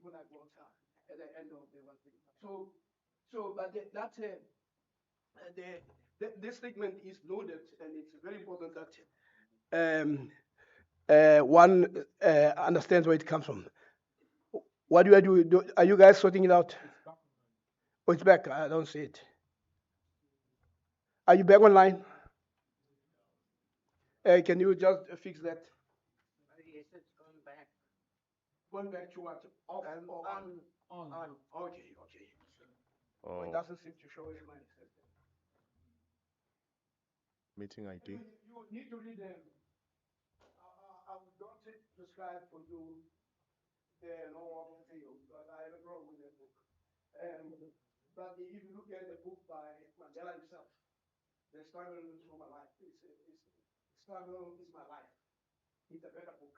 people like water at the end of the one thing. But that's this statement is loaded, and it's very important that one understands where it comes from. What do I do? Are you guys sorting it out? Oh, it's back. I don't see it. Are you back online? Can you just fix that? Yes, it's going back. Going back to what? Off or on? On. Okay. Oh, it doesn't seem to show it. Meeting ID. You need to read them. I don't prescribe for you the normal field, but I have a problem with that book. But if you look at the book by Mandela himself, The Struggle for My Life, Struggle is My Life. It's a better book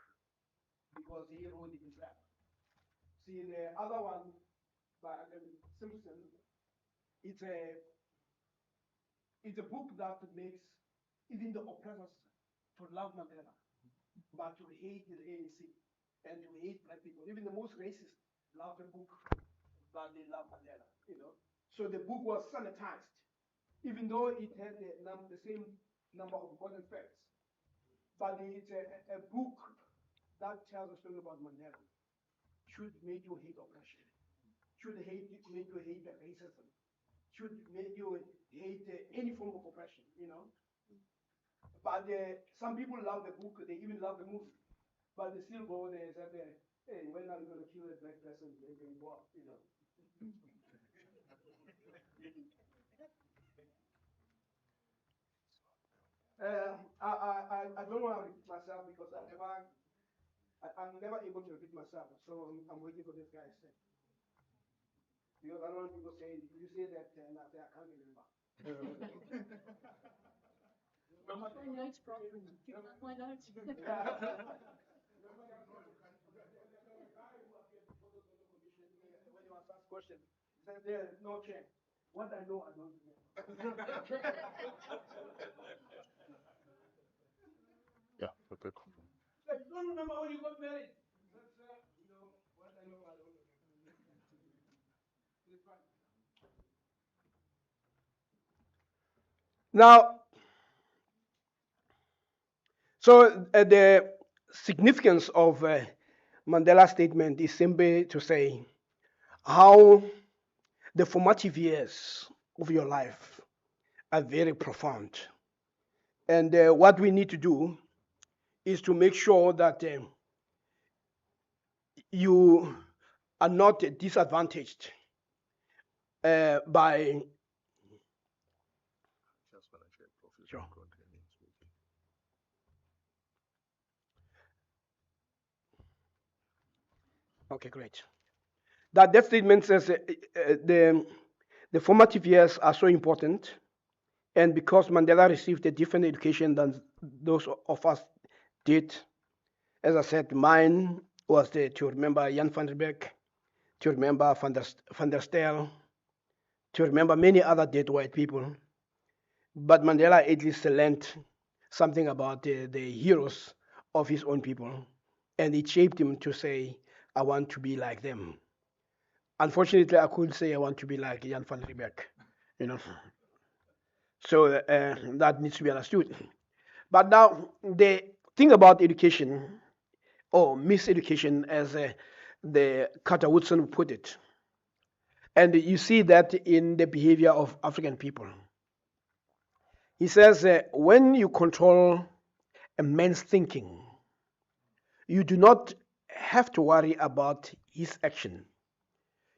because he wrote it himself. See, the other one by Simpson, it's a book that makes even the oppressors to love Mandela, but to hate the ANC and to hate black people. Even the most racist love the book, but they love Mandela. So the book was sanitized, even though it had the same number of important facts. But it's a book that tells a story about Mandela. Should make you hate oppression. Should make you hate racism. Should make you hate any form of oppression. But some people love the book. They even love the movie. But they still go there and say, "Hey, when are you going to kill a black person?" They can go up. I don't want to repeat myself because I'm never able to repeat myself. So I'm waiting for this guy to say. Because I don't want people saying, "You say that," and I say, "I can't remember." My notes problem. My notes. When you ask that question, he said, "There's no chance. What I know, I don't remember." Yeah, okay. Like, you don't remember when you got married. That's, what I know, I don't remember. It's fine. Now, so the significance of Mandela's statement is simply to say how the formative years of your life are very profound. And what we need to do is to make sure that you are not disadvantaged by. Sure. Okay, great. That statement says the formative years are so important, and because Mandela received a different education than those of us did, as I said, mine was to remember Jan van der Beek, to remember van der Stel, to remember many other dead white people. But Mandela at least learned something about the heroes of his own people, and it shaped him to say, "I want to be like them." Unfortunately, I couldn't say I want to be like Jan van der Beek, So that needs to be understood. But now the thing about education, or miseducation, as the Carter Woodson put it, and you see that in the behavior of African people. He says, when you control a man's thinking, you do not have to worry about his action.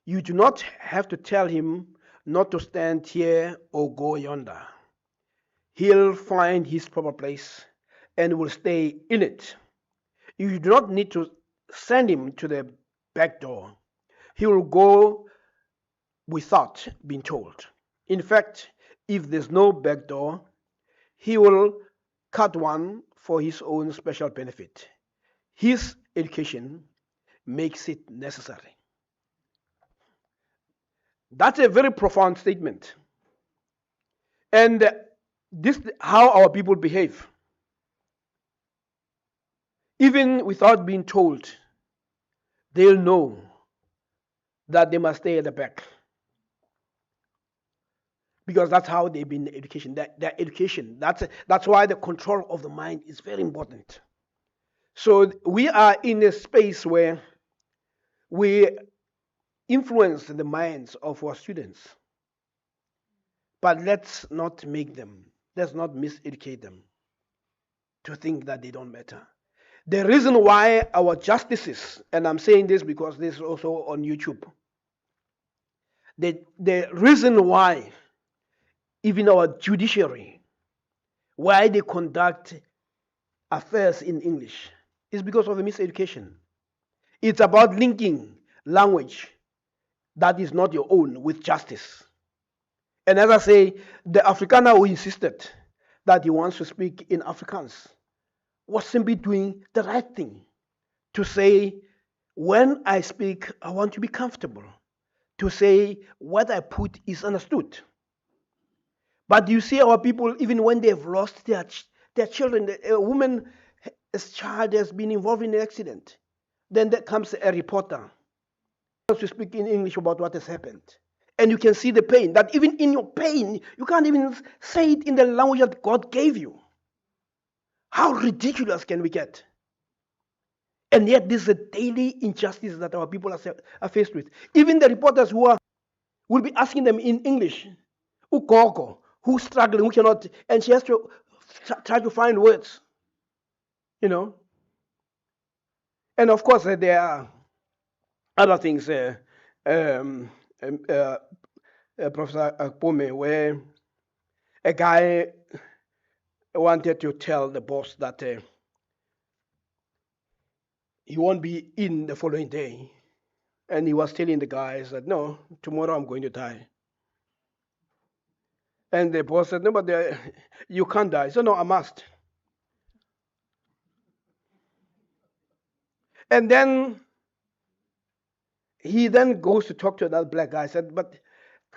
You do not have to tell him not to stand here or go yonder. He'll find his proper place and will stay in it. You do not need to send him to the back door. He will go without being told. In fact, if there's no back door, he will cut one for his own special benefit. His education makes it necessary. That's a very profound statement. And this is how our people behave. Even without being told, they'll know that they must stay at the back because that's how they've been education. Their education. That's why the control of the mind is very important. So we are in a space where we influence the minds of our students, but let's not miseducate them to think that they don't matter. The reason why our justices, and I'm saying this because this is also on YouTube, the reason why even our judiciary, why they conduct affairs in English, is because of the miseducation. It's about linking language that is not your own with justice. And as I say, the Afrikaner who insisted that he wants to speak in Afrikaans was simply doing the right thing to say, when I speak, I want to be comfortable, to say what I put is understood. But you see our people, even when they've lost their children, a woman's child has been involved in an accident. Then there comes a reporter to speak in English about what has happened. And you can see the pain, that even in your pain, you can't even say it in the language that God gave you. How ridiculous can we get? And yet this is a daily injustice that our people are faced with. Even the reporters will be asking them in English, Ukoko, who's struggling, who cannot, and she has to try to find words, you know. And of course, there are other things, um, Professor Akpome, where a guy wanted to tell the boss that he won't be in the following day. And he was telling the guys that, no, tomorrow I'm going to die. And the boss said, no, but you can't die. So, no, I must. And then he then goes to talk to that black guy. I said, but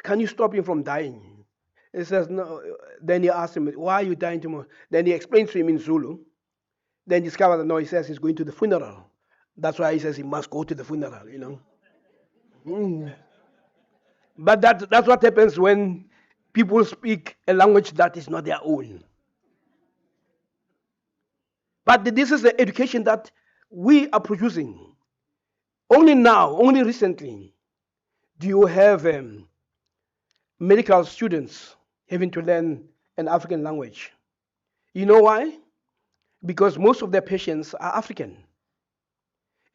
can you stop him from dying? He says, no. Then he asked him, why are you dying tomorrow? Then he explains to him in Zulu. Then discovered that, no, he says he's going to the funeral. That's why he says he must go to the funeral, you know. But that's what happens when people speak a language that is not their own. But this is the education that we are producing. Only now, only recently, do you have medical students having to learn an African language. You know why? Because most of their patients are African.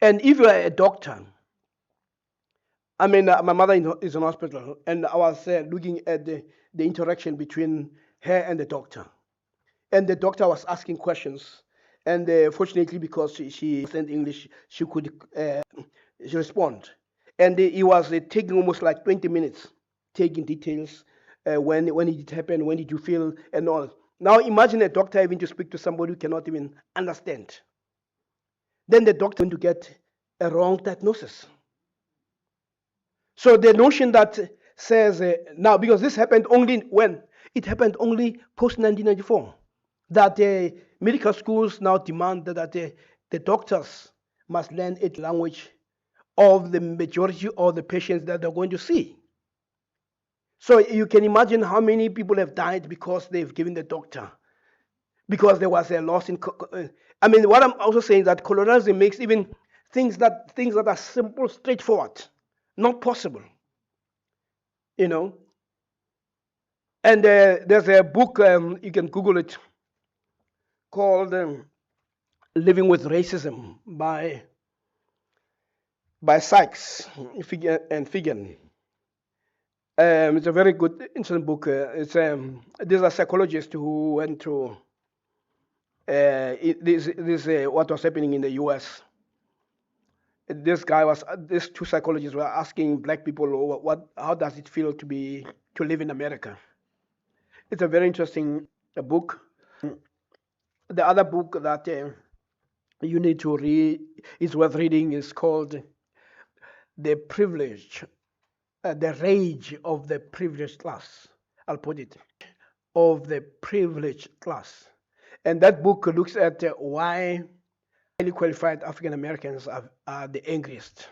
And if you are a doctor, I mean, my mother is in hospital, and I was looking at the interaction between her and the doctor. And the doctor was asking questions. And fortunately, because she understands English, she could respond. And he was taking almost like 20 minutes, taking details. When did it happen? When did you feel? And all. Now imagine a doctor having to speak to somebody who cannot even understand. Then the doctor is going to get a wrong diagnosis. So the notion that says now, because this happened only when? It happened only post-1994. That medical schools now demand that the doctors must learn a language of the majority of the patients that they're going to see. So you can imagine how many people have died because they've given the doctor, because there was a loss in. I mean, what I'm also saying is that colonialism makes even things that are simple, straightforward, not possible. You know. And there's a book, you can Google it, called "Living with Racism" by Sykes and Figan. It's a very good, interesting book. These are psychologists who went to what was happening in the U.S. These two psychologists were asking black people, how does it feel to live in America? It's a very interesting book. The other book that you need to read, is worth reading, is called "The Privilege." The rage of the privileged class, I'll put it, of the privileged class. And that book looks at why highly qualified African Americans are the angriest.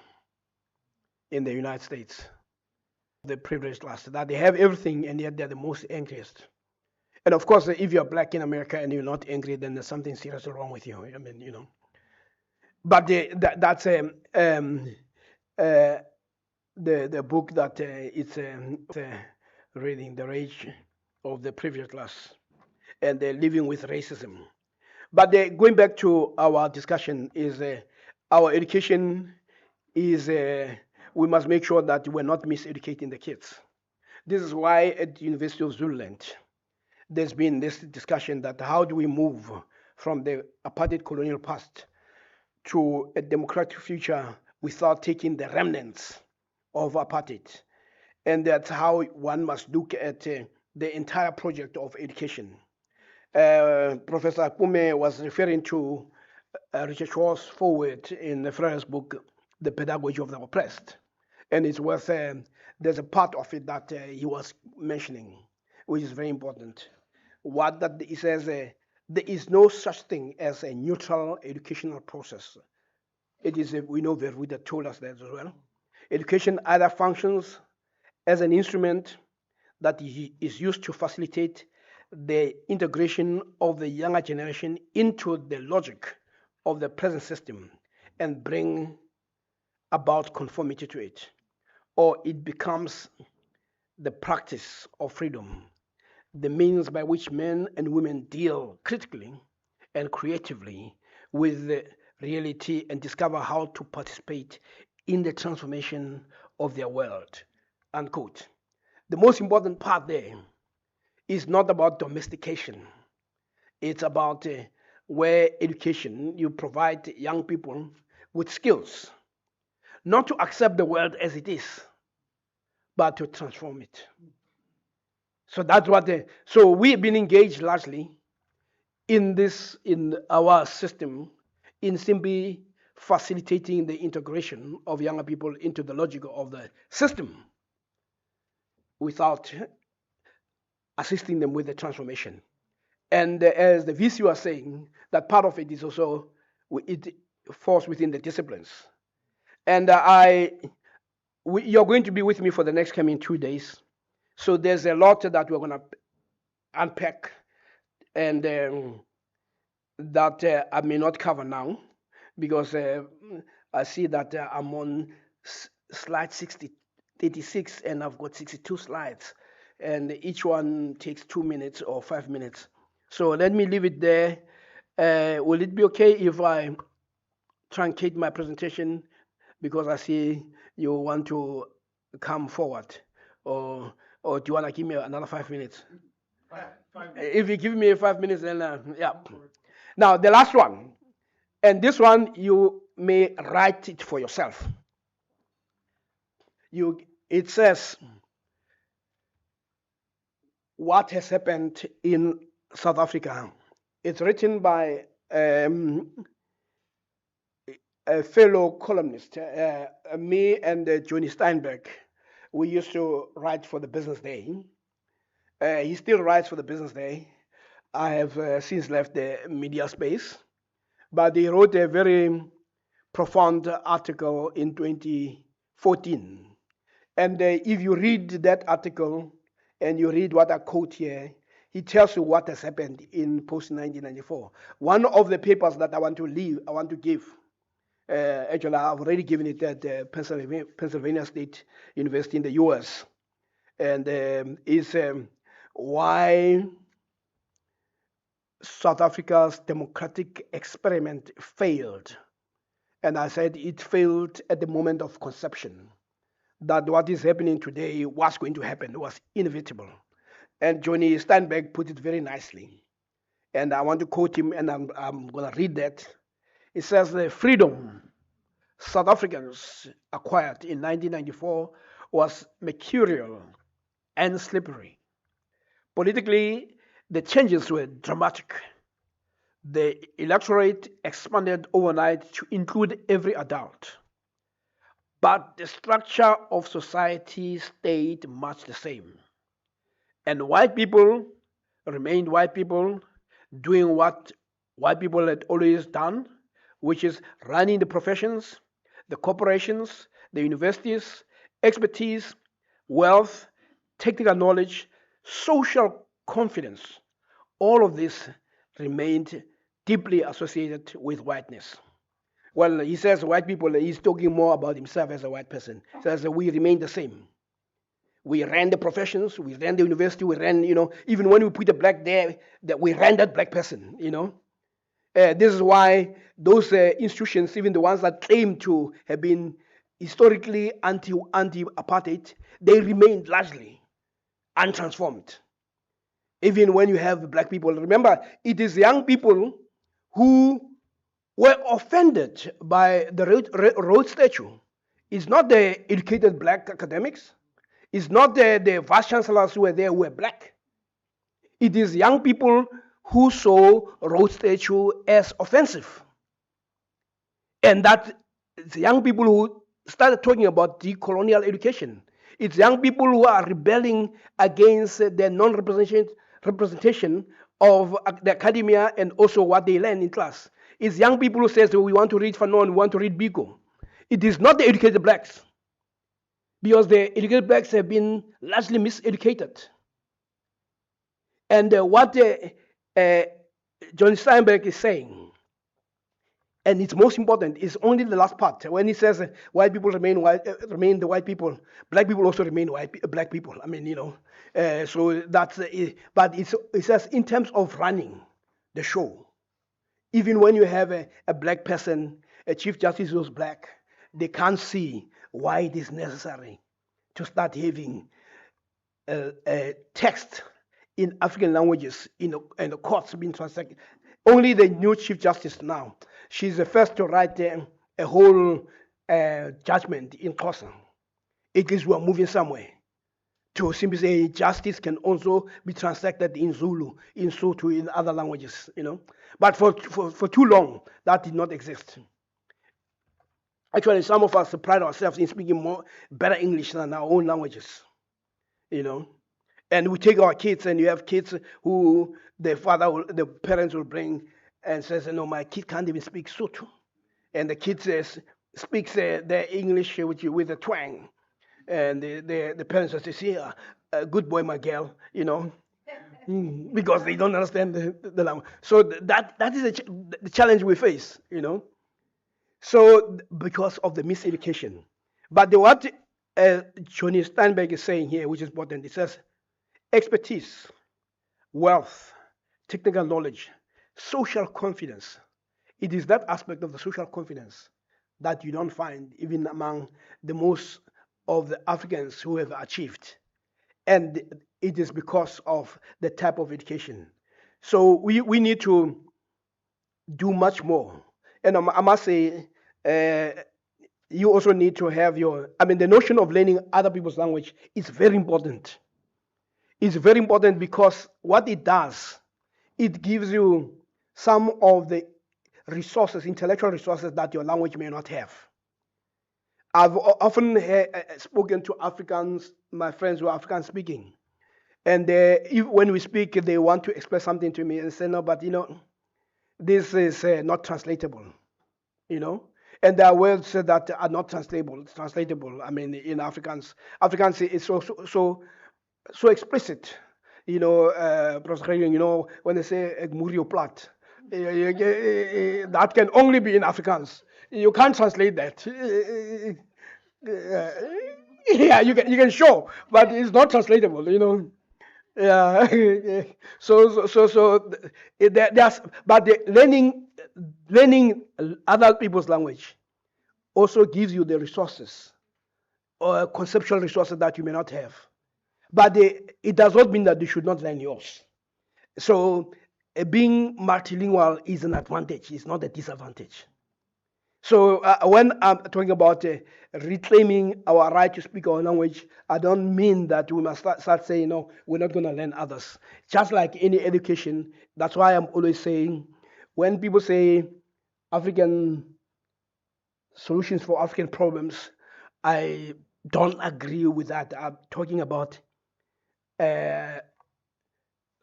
in the United States, the privileged class, that they have everything and yet they're the most angriest. And of course, if you're black in America and you're not angry, then there's something seriously wrong with you. I mean, But that's uh, the book that it's reading, The Rage of the Privileged Class, and they're living with racism. But going back to our discussion, is our education is we must make sure that we're not miseducating the kids. This is why at the University of Zululand, there's been this discussion that how do we move from the apartheid colonial past to a democratic future without taking the remnants of apartheid. And that's how one must look at the entire project of education. Professor Akume was referring to Richard Shaw's foreword in Frere's book, The Pedagogy of the Oppressed. And it's worth, there's a part of it that he was mentioning, which is very important. What that he says, there is no such thing as a neutral educational process. It is, we know Verwoerd told us that as well. Education either functions as an instrument that is used to facilitate the integration of the younger generation into the logic of the present system and bring about conformity to it, or it becomes the practice of freedom, the means by which men and women deal critically and creatively with the reality and discover how to participate in the transformation of their world, unquote. The most important part there is not about domestication. It's about where education, you provide young people with skills, not to accept the world as it is, but to transform it. So that's what so we've been engaged largely in our system, in simply facilitating the integration of younger people into the logic of the system without assisting them with the transformation. And as the VC was saying, that part of it is also, it falls within the disciplines. And you're going to be with me for the next coming 2 days. So there's a lot that we're going to unpack and that I may not cover now because I see that I'm on slide 36 and I've got 62 slides and each one takes 2 minutes or 5 minutes. So let me leave it there. Will it be okay if I truncate my presentation because I see you want to come forward, or do you want to give me another 5 minutes? 5 minutes. If you give me 5 minutes, then yeah. Now the last one, and this one you may write it for yourself. It says what has happened in South Africa. It's written by a fellow columnist, me and Johnny Steinberg. We used to write for the Business Day. He still writes for the Business Day. I have since left the media space, but he wrote a very profound article in 2014. And if you read that article and you read what I quote here, he tells you what has happened in post-1994. One of the papers that I want to give, actually I've already given it at Pennsylvania State University in the US, and is why South Africa's democratic experiment failed. And I said it failed at the moment of conception, that what is happening today was going to happen, was inevitable. And Johnny Steinberg put it very nicely. And I want to quote him, and I'm going to read that. It says, the freedom South Africans acquired in 1994 was mercurial and slippery. Politically, the changes were dramatic. The electorate expanded overnight to include every adult. But the structure of society stayed much the same. And white people remained white people, doing what white people had always done, which is running the professions, the corporations, the universities, expertise, wealth, technical knowledge, social confidence, all of this remained deeply associated with whiteness. Well, he says white people, he's talking more about himself as a white person. He says we remain the same. We ran the professions, we ran the university, we ran, even when we put a black there, that we ran that black person. This is why those institutions, even the ones that claim to have been historically anti-apartheid, they remained largely untransformed. Even when you have black people, remember, it is young people who were offended by the Rhodes Statue. It's not the educated black academics. It's not the vice chancellors who were there who were black. It is young people who saw Rhodes Statue as offensive. And that it's young people who started talking about decolonial education. It's young people who are rebelling against the non-representation of the academia and also what they learn in class. It's young people who says we want to read Fanon, we want to read Biko. It is not the educated blacks, because the educated blacks have been largely miseducated. And what John Steinbeck is saying, and it's most important, is only the last part when he says white people remain the white people, black people also remain black people. I mean, so that's but it says in terms of running the show, even when you have a black person, a chief justice who's black, they can't see why it is necessary to start having a text in African languages in the courts being translated. Only the new chief justice now, she's the first to write a whole judgment in Xhosa. It is we're moving somewhere to simply say justice can also be translated in Zulu, in Sotho, in other languages, But for too long, that did not exist. Actually, some of us pride ourselves in speaking better English than our own languages, And we take our kids, and you have kids who the parents will bring and says, no, my kid can't even speak Sotho. And the kid speaks their English with a twang. And the parents say, see, good boy, my girl, because they don't understand the language. So that is the challenge we face, So because of the miseducation. But what Johnny Steinberg is saying here, which is important, it says expertise, wealth, technical knowledge, social confidence. It is that aspect of the social confidence that you don't find even among the most of the Africans who have achieved. And it is because of the type of education. So we need to do much more. And I must say, you also need to have the notion of learning other people's language is very important. It's very important because what it does, it gives you some of the resources, intellectual resources that your language may not have. I've often spoken to Africans, my friends who are African speaking, and when we speak, they want to express something to me and say, no, but this is not translatable, And there are words that are not translatable. I mean, in Afrikaans is so explicit, when they say ek moer jou plat, that can only be in Afrikaans. You can't translate that. Yeah, you can show, but it's not translatable, Yeah. But learning other people's language also gives you the resources or conceptual resources that you may not have. But it does not mean that you should not learn yours. So being multilingual is an advantage, it's not a disadvantage. So when I'm talking about reclaiming our right to speak our language, I don't mean that we must start saying, no, we're not going to learn others. Just like any education, that's why I'm always saying, when people say African solutions for African problems, I don't agree with that. I'm talking about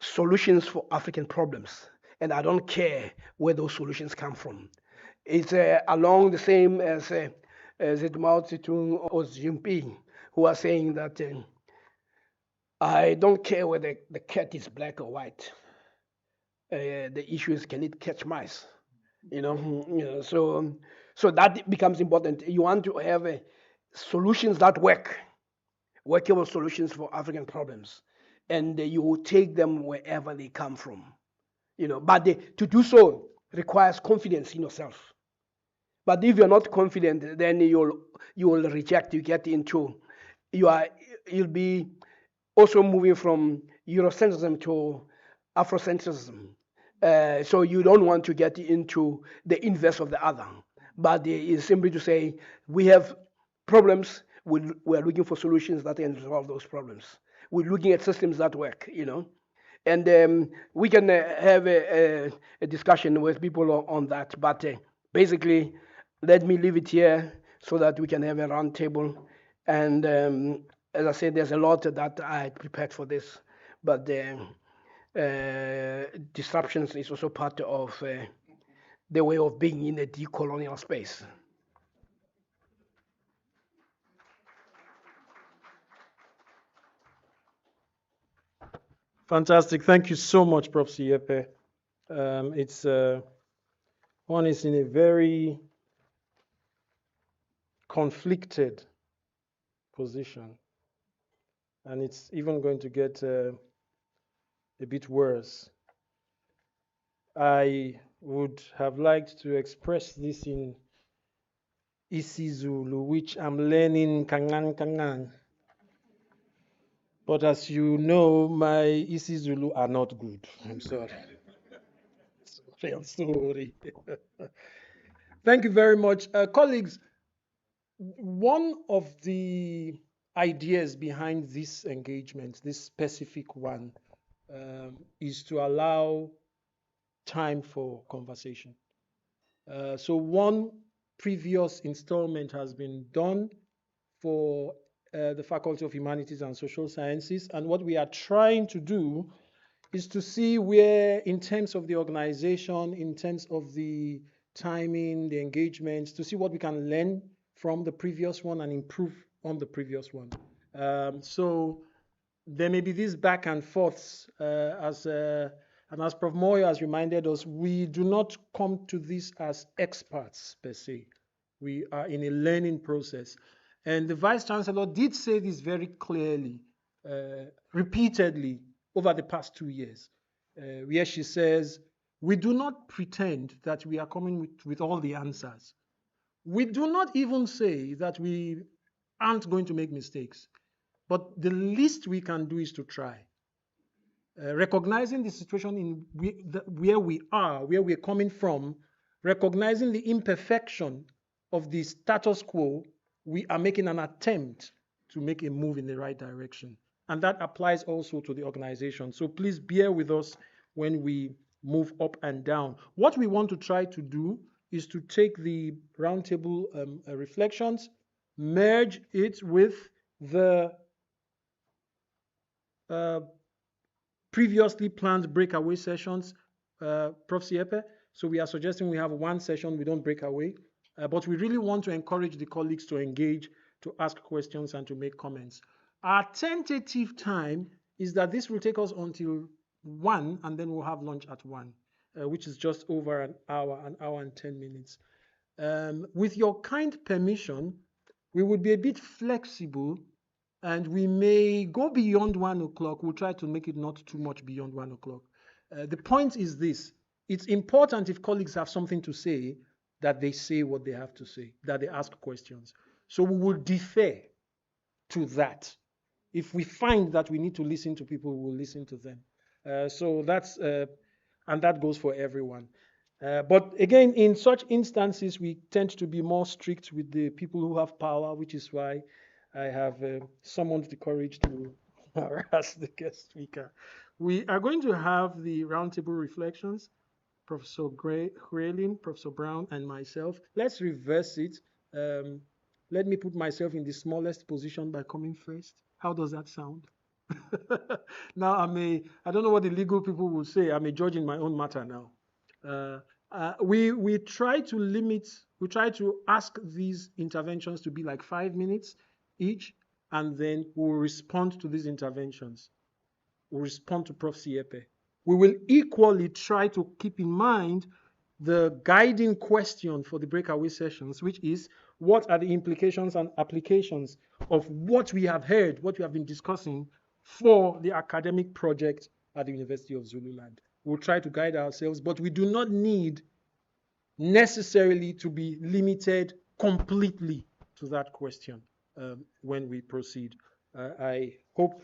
solutions for African problems, and I don't care where those solutions come from. It's along the same as is it Mao Zedong or Xi Jinping, who are saying that I don't care whether the cat is black or white. The issue is, can it catch mice? So that becomes important. You want to have solutions that work, workable solutions for African problems, and you will take them wherever they come from. But to do so requires confidence in yourself. But if you're not confident, then you will reject. You get into you are you'll be also moving from Eurocentrism to Afrocentrism. So you don't want to get into the inverse of the other. But it's simply to say we have problems. We're looking for solutions that can resolve those problems. We're looking at systems that work. And we can have a discussion with people on that. But basically, let me leave it here so that we can have a round table. And as I said, there's a lot that I prepared for this, but disruptions is also part of the way of being in a decolonial space. Fantastic. Thank you so much, Prof. Siepe. It's one is in a very conflicted position, and it's even going to get a bit worse. I would have liked to express this in isiZulu, which I'm learning kangan kangan. But as you know, my isiZulu are not good. I'm sorry. I'm sorry. Thank you very much. Colleagues, one of the ideas behind this engagement, this specific one, is to allow time for conversation. So one previous installment has been done for the Faculty of Humanities and Social Sciences, and what we are trying to do is to see where, in terms of the organization, in terms of the timing, the engagements, to see what we can learn from the previous one and improve on the previous one. So there may be these back and forths, and as Prof. Moyo has reminded us, we do not come to this as experts per se. We are in a learning process. And the Vice Chancellor did say this very clearly, repeatedly, over the past 2 years, where she says, we do not pretend that we are coming with all the answers. We do not even say that we aren't going to make mistakes. But the least we can do is to try. Recognizing the situation in where we are, where we're coming from, recognizing the imperfection of the status quo, we are making an attempt to make a move in the right direction. And that applies also to the organization. So please bear with us when we move up and down. What we want to try to do is to take the roundtable reflections, merge it with the previously planned breakaway sessions, Prof. Siepe. So we are suggesting we have one session, we don't break away. But we really want to encourage the colleagues to engage, to ask questions, and to make comments. Our tentative time is that this will take us until 1, and then we'll have lunch at 1, which is just over an hour and 10 minutes. With your kind permission, we would be a bit flexible, and we may go beyond 1 o'clock. We'll try to make it not too much beyond 1 o'clock. The point is this. It's important, if colleagues have something to say, that they say what they have to say, that they ask questions. So we will defer to that. If we find that we need to listen to people, we will listen to them. So that's, and that goes for everyone. But again, in such instances, we tend to be more strict with the people who have power, which is why I have summoned the courage to harass the guest speaker. We are going to have the roundtable reflections, Professor Grayling, Professor Brown, and myself. Let's reverse it. Let me put myself in the smallest position by coming first. How does that sound? Now I don't know what the legal people will say. I'm a judge in my own matter now. We try to limit We try to ask these interventions to be like 5 minutes each, and then we'll respond to these interventions. We'll respond to Prof. Siepe. We will equally try to keep in mind the guiding question for the breakaway sessions, which is, what are the implications and applications of what we have heard, what we have been discussing for the academic project at the University of Zululand? We'll try to guide ourselves, but we do not need necessarily to be limited completely to that question when we proceed. I hope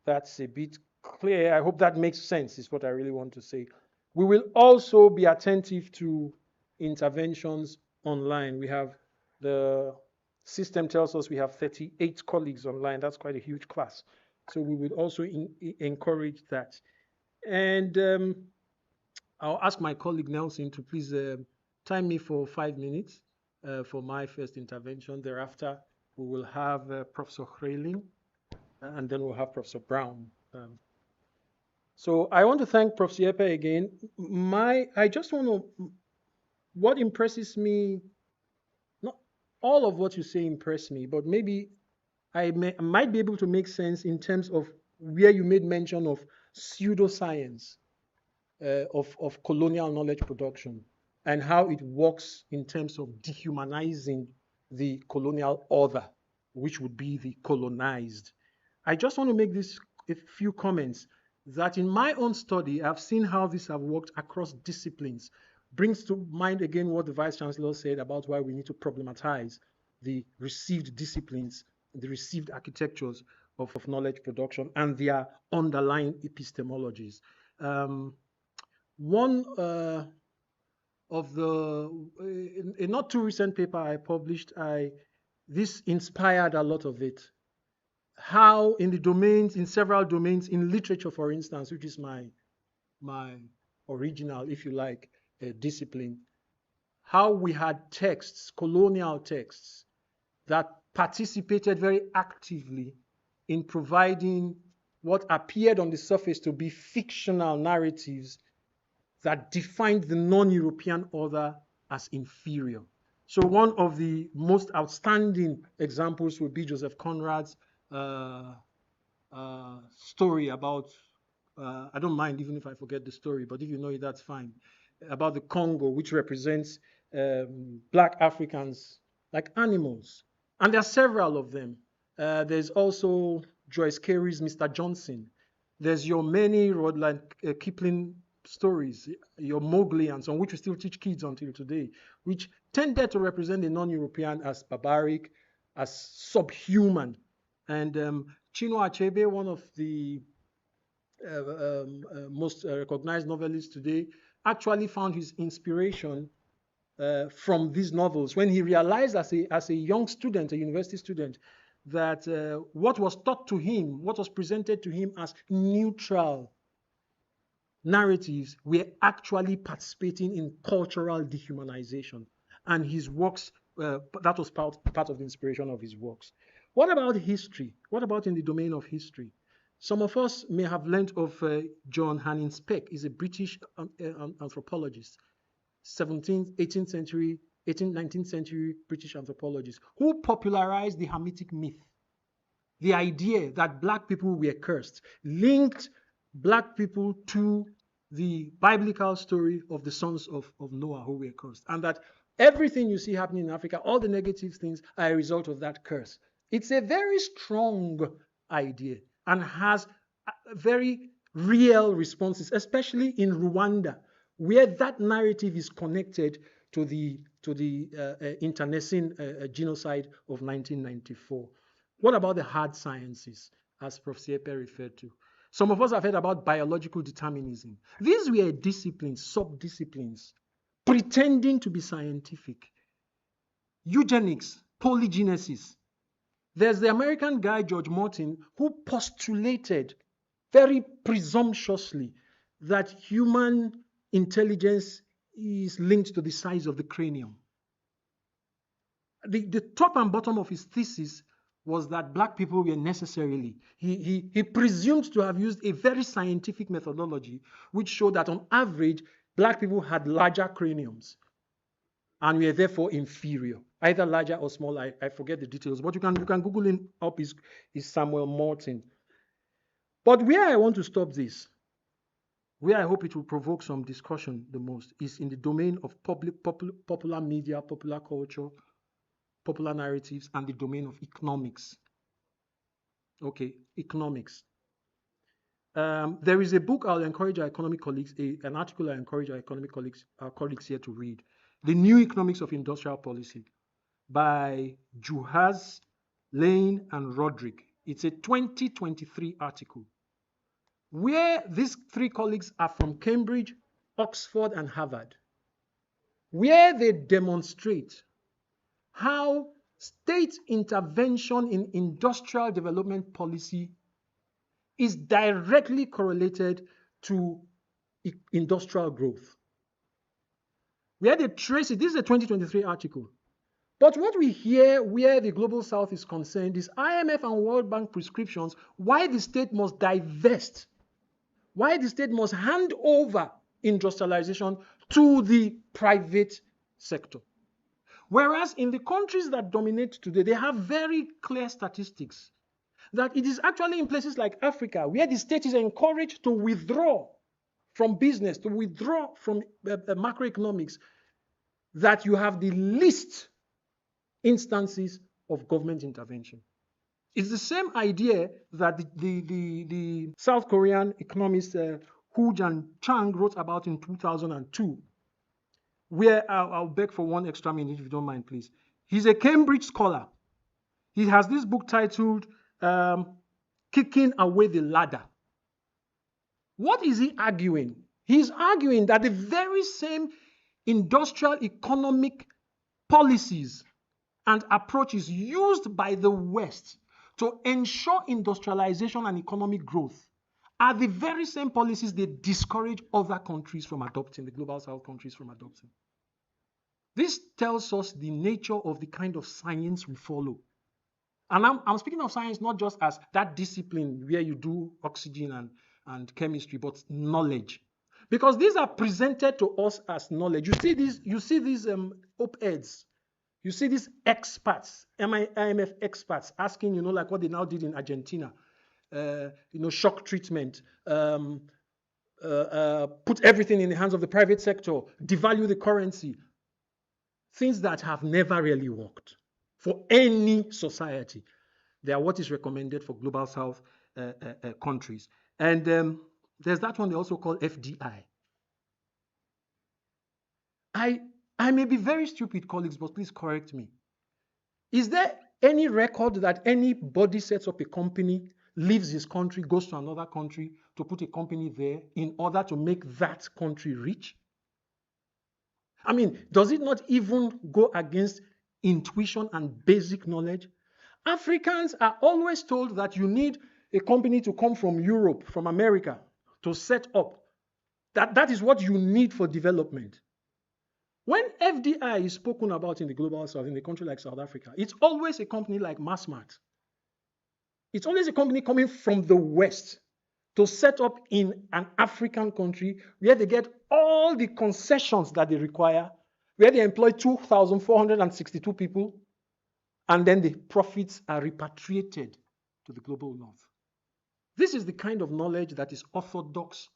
that's a bit clear. I hope that makes sense, is what I really want to say. We will also be attentive to interventions online. We have, the system tells us we have 38 colleagues online. That's quite a huge class. So we will also encourage that. And I'll ask my colleague Nelson to please time me for 5 minutes for my first intervention. Thereafter, we will have Professor Hreiling, and then we'll have Professor Brown. So I want to thank Prof. Siepe again. I just want to, what impresses me, not all of what you say impressed me, but maybe I might be able to make sense in terms of where you made mention of pseudoscience, of colonial knowledge production, and how it works in terms of dehumanizing the colonial other, which would be the colonized. I just want to make a few comments that in my own study, I've seen how this have worked across disciplines. Brings to mind again what the Vice Chancellor said about why we need to problematize the received disciplines, the received architectures of knowledge production and their underlying epistemologies. One of a not too recent paper I published, this inspired a lot of it. How in several domains, in literature, for instance, which is my original, if you like, discipline, how we had texts, colonial texts, that participated very actively in providing what appeared on the surface to be fictional narratives that defined the non-European other as inferior. So one of the most outstanding examples would be Joseph Conrad's story about, I don't mind even if I forget the story, but if you know it, that's fine, about the Congo, which represents black Africans like animals. And there are several of them. There's also Joyce Carey's Mr. Johnson. There's your many Rudyard Kipling stories, your Mowgli and so on, which we still teach kids until today, which tended to represent the non-European as barbaric, as subhuman. And Chinua Achebe, one of the most recognized novelists today, actually found his inspiration from these novels when he realized as a young student, a university student, that what was taught to him, what was presented to him as neutral narratives, were actually participating in cultural dehumanization. And his works, that was part of the inspiration of his works. What about history? What about in the domain of history? Some of us may have learned of John Hanning Speke. He's a British anthropologist, 17th, 18th century, 18th, 19th century British anthropologist, who popularized the Hamitic myth, the idea that black people were cursed, linked black people to the biblical story of the sons of Noah who were cursed, and that everything you see happening in Africa, all the negative things, are a result of that curse. It's a very strong idea and has very real responses, especially in Rwanda, where that narrative is connected to the internecine genocide of 1994. What about the hard sciences, as Prof. Siepe referred to? Some of us have heard about biological determinism. These were disciplines, sub-disciplines, pretending to be scientific. Eugenics, polygenesis. There's the American guy, George Morton, who postulated very presumptuously that human intelligence is linked to the size of the cranium. The top and bottom of his thesis was that black people were necessarily, he presumed to have used a very scientific methodology which showed that on average, black people had larger craniums. and we are therefore inferior, either larger or smaller. I forget the details, but you can Google him up. Is Samuel Morton. But where I want to stop this, where I hope it will provoke some discussion the most, is in the domain of popular media, popular culture, popular narratives, and the domain of economics. Okay, economics. There is a book I'll encourage our economic colleagues, an article I encourage our our colleagues here to read, The New Economics of Industrial Policy by Juhas, Lane, and Roderick. It's a 2023 article where these three colleagues are from Cambridge, Oxford, and Harvard, where they demonstrate how state intervention in industrial development policy is directly correlated to industrial growth. Where they trace it, this is a 2023 article. But what we hear where the Global South is concerned is IMF and World Bank prescriptions why the state must divest, why the state must hand over industrialization to the private sector. Whereas in the countries that dominate today, they have very clear statistics that it is actually in places like Africa where the state is encouraged to withdraw from business, to withdraw from macroeconomics, that you have the least instances of government intervention. It's the same idea that the South Korean economist Hu Jan-chang wrote about in 2002, where I'll beg for one extra minute if you don't mind, please. He's a Cambridge scholar. He has this book titled Kicking Away the Ladder. What is he arguing? He's arguing that the very same industrial economic policies and approaches used by the West to ensure industrialization and economic growth are the very same policies they discourage other countries from adopting, the Global South countries from adopting. This tells us the nature of the kind of science we follow. And I'm speaking of science not just as that discipline where you do oxygen and chemistry, but knowledge. Because these are presented to us as knowledge. You see these op-eds. You see these experts, IMF experts asking, like what they now did in Argentina, shock treatment, put everything in the hands of the private sector, devalue the currency. Things that have never really worked for any society. They are what is recommended for Global South countries. And there's that one they also call FDI. I may be very stupid, colleagues, but please correct me. Is there any record that anybody sets up a company, leaves his country, goes to another country to put a company there in order to make that country rich? I mean, does it not even go against intuition and basic knowledge? Africans are always told that you need a company to come from Europe, from America, to set up. That is what you need for development. When FDI is spoken about in the Global South, in a country like South Africa, it's always a company like Massmart. It's always a company coming from the West to set up in an African country where they get all the concessions that they require, where they employ 2,462 people, and then the profits are repatriated to the global north. This is the kind of knowledge that is orthodox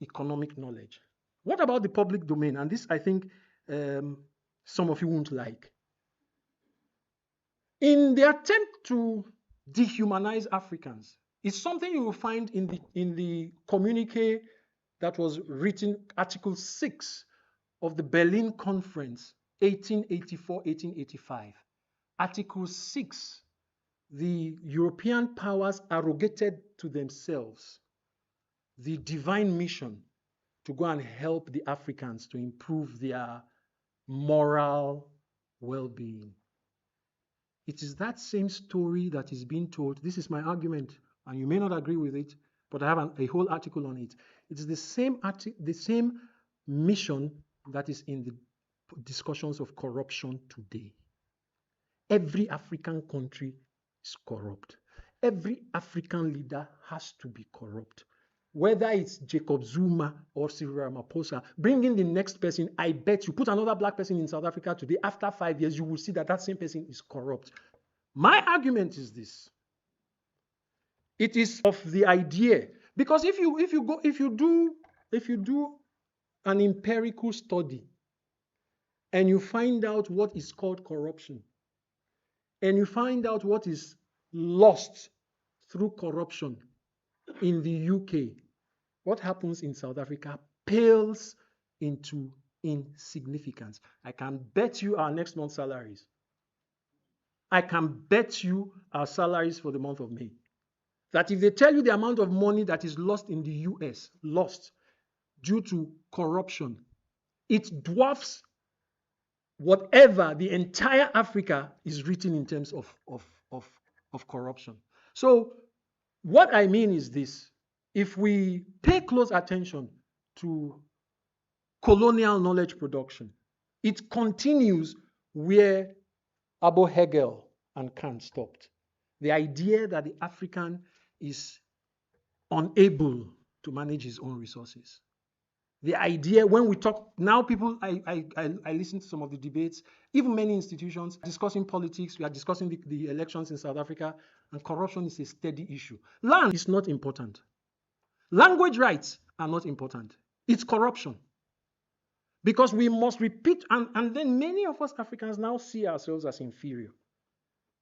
economic knowledge. What about the public domain? And this, I think, some of you won't like. In the attempt to dehumanize Africans, it's something you will find in the communique that was written, Article 6 of the Berlin Conference, 1884-1885. Article 6, the European powers arrogated to themselves the divine mission to go and help the Africans to improve their moral well-being. It is that same story that is being told. This is my argument, and you may not agree with it, but I have a whole article on it. It is the same mission that is in the discussions of corruption today. Every African country is corrupt. Every African leader has to be corrupt. whether it's Jacob Zuma or Cyril Ramaphosa, bring in the next person. I bet you put another black person in South Africa today, after 5 years, you will see that that same person is corrupt. My argument is this. It is of the idea, because if you do an empirical study and you find out what is called corruption, and you find out what is lost through corruption in the UK, what happens in South Africa pales into insignificance. I can bet you our next month's salaries. I can bet you our salaries for the month of May. That if they tell you the amount of money that is lost in the US, lost due to corruption, it dwarfs whatever the entire Africa is written in terms of corruption. So what I mean is this: if we pay close attention to colonial knowledge production, it continues where Abel Hegel and Kant stopped. The idea that the African is unable to manage his own resources. The idea, when we talk now, people, I listen to some of the debates, even many institutions discussing politics. We are discussing the elections in South Africa, and corruption is a steady issue. Land is not important. Language rights are not important. It's corruption. Because we must repeat, and then many of us Africans now see ourselves as inferior.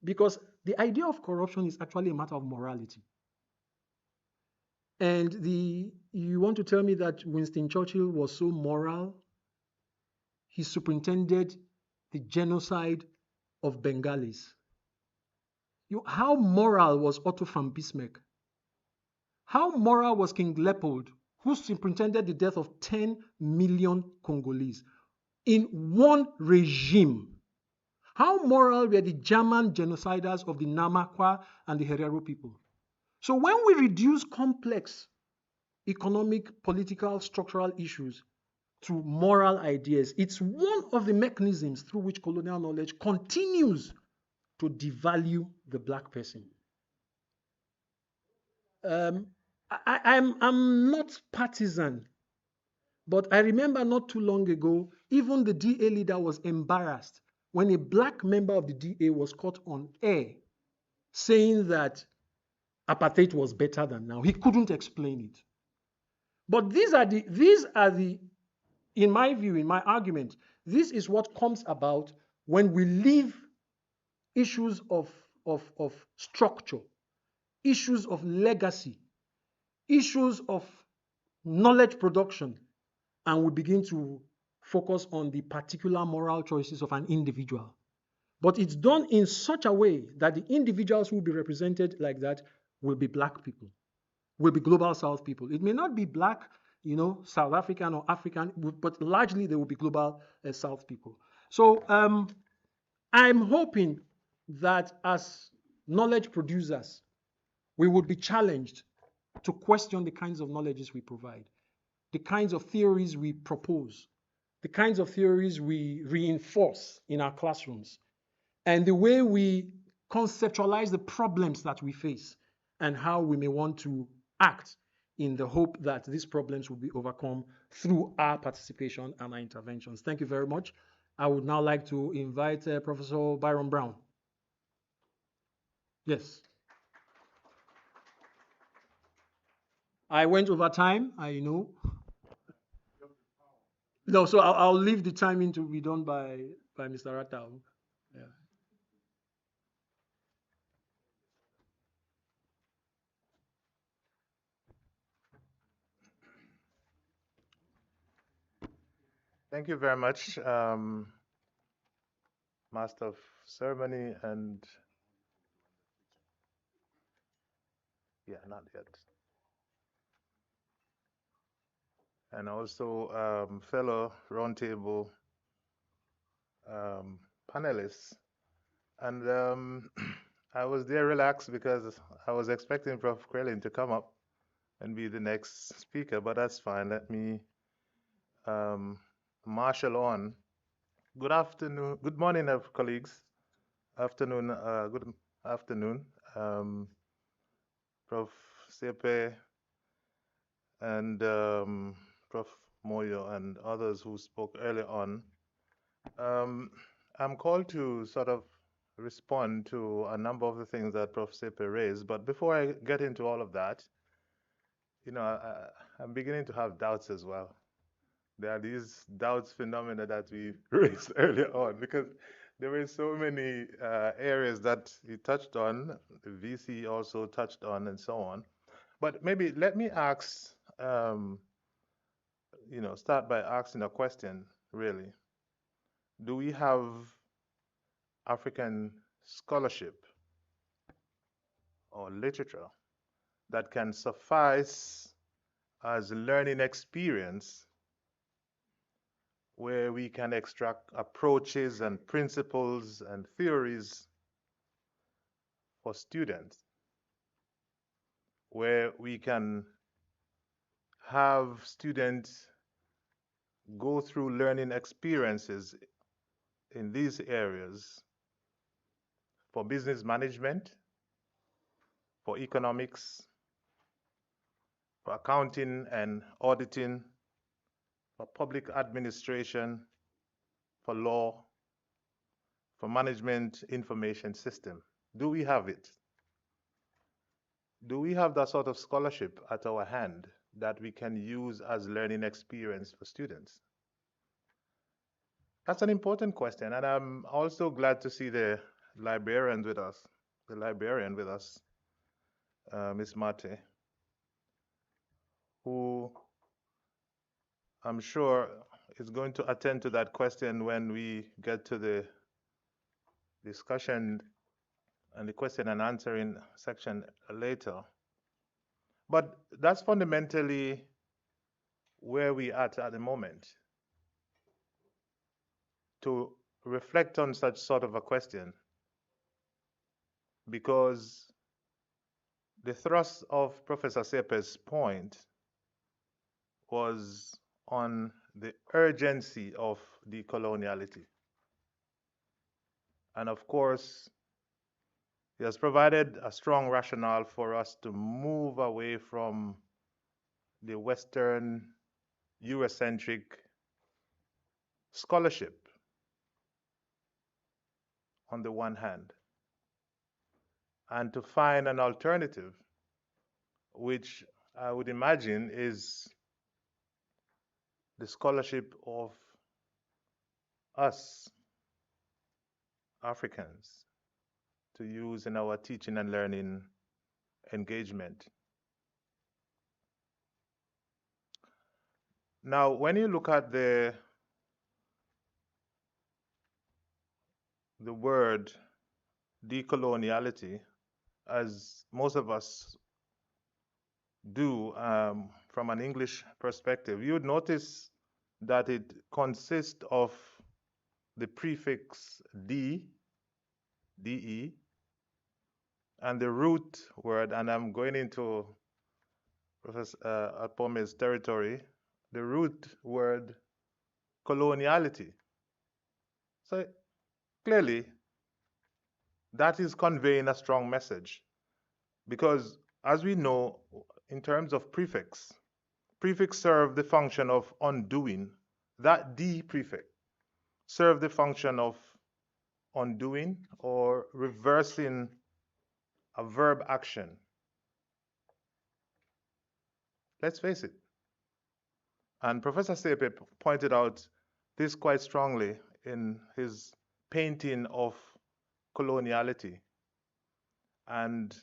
Because the idea of corruption is actually a matter of morality. And you want to tell me that Winston Churchill was so moral? He superintended the genocide of Bengalis. How moral was Otto von Bismarck? How moral was King Leopold, who superintended the death of 10 million Congolese in one regime? How moral were the German genociders of the Namakwa and the Herero people? So when we reduce complex economic, political, structural issues to moral ideas, it's one of the mechanisms through which colonial knowledge continues to devalue the black person. I'm not partisan, but I remember not too long ago, even the DA leader was embarrassed when a black member of the DA was caught on air saying that apartheid was better than now. He couldn't explain it. But these are the, in my view, in my argument, this is what comes about when we leave issues of structure, issues of legacy, issues of knowledge production, and we begin to focus on the particular moral choices of an individual. But it's done in such a way that the individuals who will be represented like that will be black people, will be global South people. It may not be black, South African or African, but largely they will be global South people. So I'm hoping that as knowledge producers, we would be challenged to question the kinds of knowledges we provide, the kinds of theories we propose, the kinds of theories we reinforce in our classrooms, and the way we conceptualize the problems that we face and how we may want to act in the hope that these problems will be overcome through our participation and our interventions. Thank you very much. I would now like to invite Professor Byron Brown. Yes. I went over time, I know. No, so I'll leave the timing to be done by Mr. Ratau. Yeah. Thank you very much, Master of Ceremony, and not yet. And also fellow roundtable panelists. And I was there relaxed because I was expecting Prof. Krellin to come up and be the next speaker, but that's fine. Let me marshal on. Good afternoon, good morning, colleagues. Good afternoon. Prof. Sepe, and Prof. Moyo and others who spoke earlier on. Um, I'm called to sort of respond to a number of the things that Prof. Sepe raised, but before I get into all of that, I'm beginning to have doubts as well. There are these doubts phenomena that we raised earlier on because there were so many areas that he touched on, the VC also touched on, and so on. But maybe let me ask, start by asking a question, really. Do we have African scholarship or literature that can suffice as learning experience where we can extract approaches and principles and theories for students, where we can have students go through learning experiences in these areas for business management, for economics, for accounting and auditing, for public administration, for law, for management information system. Do we have it? Do we have that sort of scholarship at our hand that we can use as learning experience for students? That's an important question, and I'm also glad to see the librarian with us, Ms. Mate, who I'm sure is going to attend to that question when we get to the discussion and the question and answering section later. But that's fundamentally where we are at the moment. To reflect on such sort of a question, because the thrust of Professor Sepe's point was on the urgency of decoloniality. And of course, he has provided a strong rationale for us to move away from the Western Eurocentric scholarship on the one hand, and to find an alternative, which I would imagine is the scholarship of us Africans to use in our teaching and learning engagement. Now, when you look at the word decoloniality, as most of us do from an English perspective, you would notice that it consists of the prefix D, DE, and the root word, and I'm going into Professor Apome's territory, the root word coloniality. So clearly, that is conveying a strong message because, as we know, in terms of prefix serve the function of undoing. That D prefix serve the function of undoing or reversing a verb action. Let's face it. And Professor Sepe pointed out this quite strongly in his painting of coloniality. And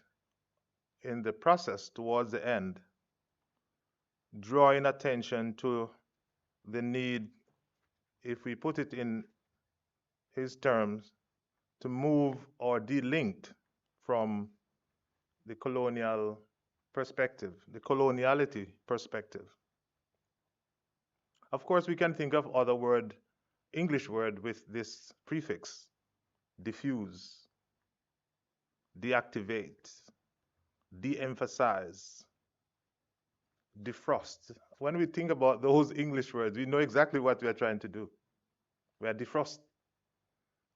in the process, towards the end, drawing attention to the need, if we put it in his terms, to move or de-linked from the colonial perspective, the coloniality perspective. Of course, we can think of other English word with this prefix: diffuse, deactivate, de-emphasize, defrost. When we think about those English words, we know exactly what we are trying to do. We are defrost.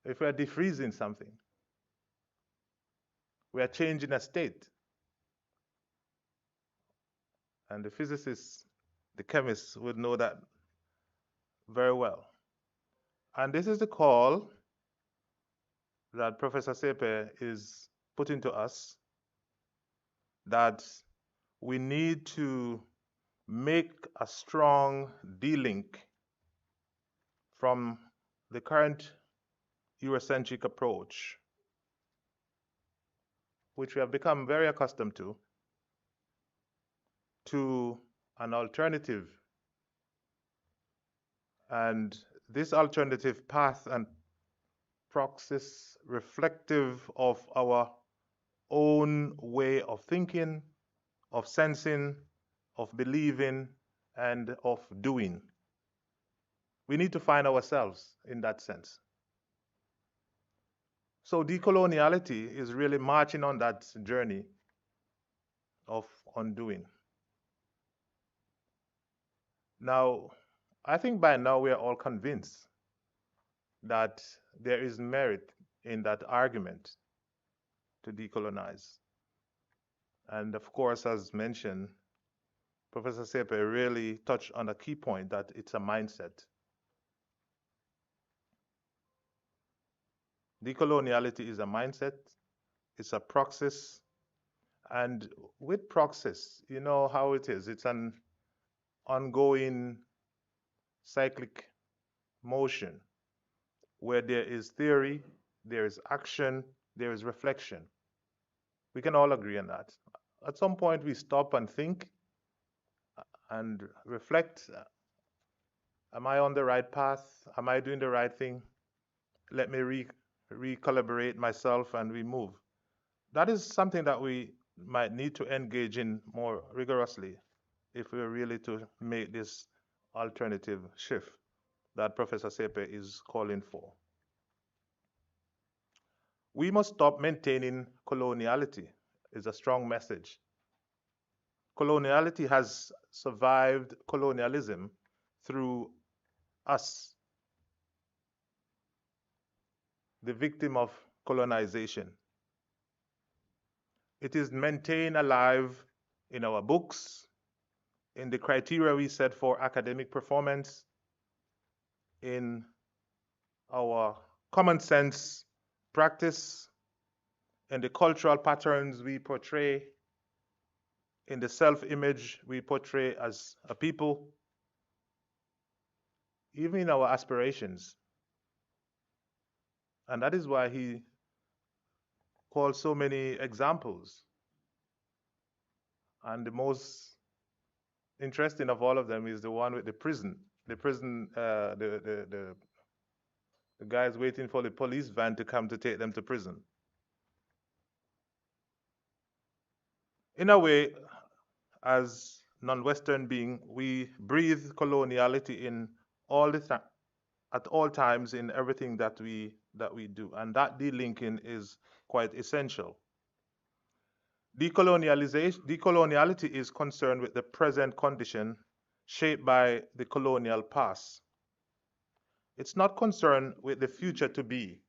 If we are defreezing something, we are changing a state. And the physicists, the chemists would know that very well. And this is the call that Professor Sepe is putting to us, that we need to make a strong de-link from the current Eurocentric approach, which we have become very accustomed to an alternative. And this alternative path and praxis reflective of our own way of thinking, of sensing, of believing, and of doing. We need to find ourselves in that sense. So decoloniality is really marching on that journey of undoing. Now, I think by now we are all convinced that there is merit in that argument to decolonize. And of course, as mentioned, Professor Sepe really touched on a key point, that it's a mindset. Decoloniality is a mindset, it's a praxis, and with praxis, you know how it is. It's an ongoing cyclic motion where there is theory, there is action, there is reflection. We can all agree on that. At some point, we stop and think and reflect. Am I on the right path? Am I doing the right thing? Let me recalibrate myself and we move. That is something that we might need to engage in more rigorously if we're really to make this alternative shift that Professor Sepe is calling for. We must stop maintaining coloniality, is a strong message. Coloniality has survived colonialism through us, the victim of colonization. It is maintained alive in our books, in the criteria we set for academic performance, in our common sense practice, in the cultural patterns we portray, in the self-image we portray as a people, even in our aspirations. And that is why he calls so many examples. And the most interesting of all of them is the one with the prison. The guys waiting for the police van to come to take them to prison. In a way, as non-Western being, we breathe coloniality in at all times in everything that we do, and that delinking is quite essential. Decoloniality is concerned with the present condition shaped by the colonial past. It's not concerned with the future to be.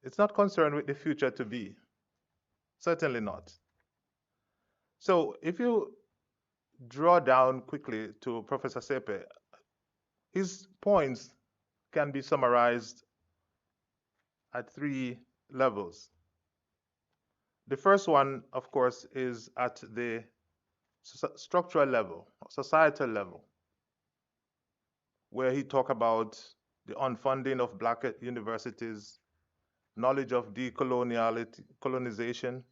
It's not concerned with the future to be. Certainly not. So if you draw down quickly to Professor Sepe, his points can be summarized at three levels. The first one, of course, is at the structural level, societal level, where he talked about the unfunding of black universities, knowledge of decolonization,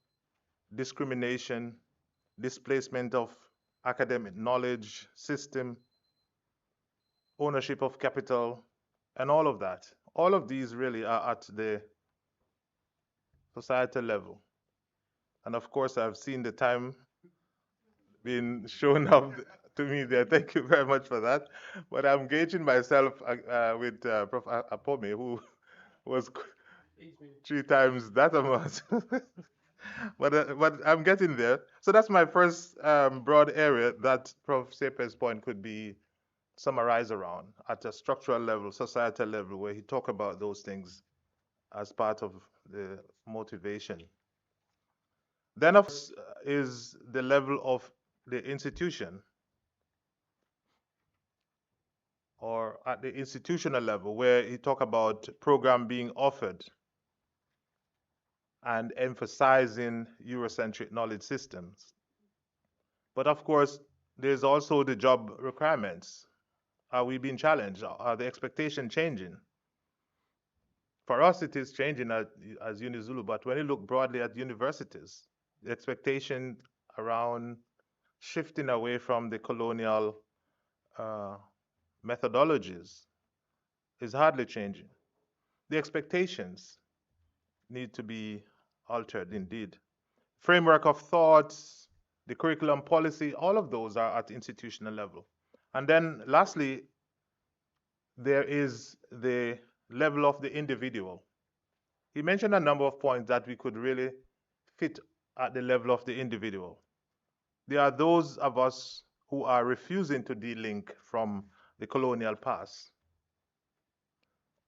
discrimination, displacement of academic knowledge system, ownership of capital, and all of that. All of these really are at the societal level. And of course, I've seen the time being shown up to me there. Thank you very much for that. But I'm gauging myself with Prof. Apome, who was 3 times that amount. But I'm getting there. So that's my first broad area that Prof. Sepe's point could be summarized around at a structural level, societal level, where he talked about those things as part of the motivation. Then, of course, is the level of the institution, or at the institutional level, where he talk about program being offered and emphasizing Eurocentric knowledge systems. But of course, there's also the job requirements. Are we being challenged? Are the expectations changing? For us, it is changing as UniZulu, but when you look broadly at universities, the expectation around shifting away from the colonial uh, methodologies is hardly changing. The expectations need to be altered indeed. Framework of thoughts, the curriculum policy, all of those are at institutional level. And then lastly, there is the level of the individual. He mentioned a number of points that we could really fit at the level of the individual. There are those of us who are refusing to de-link from the colonial past,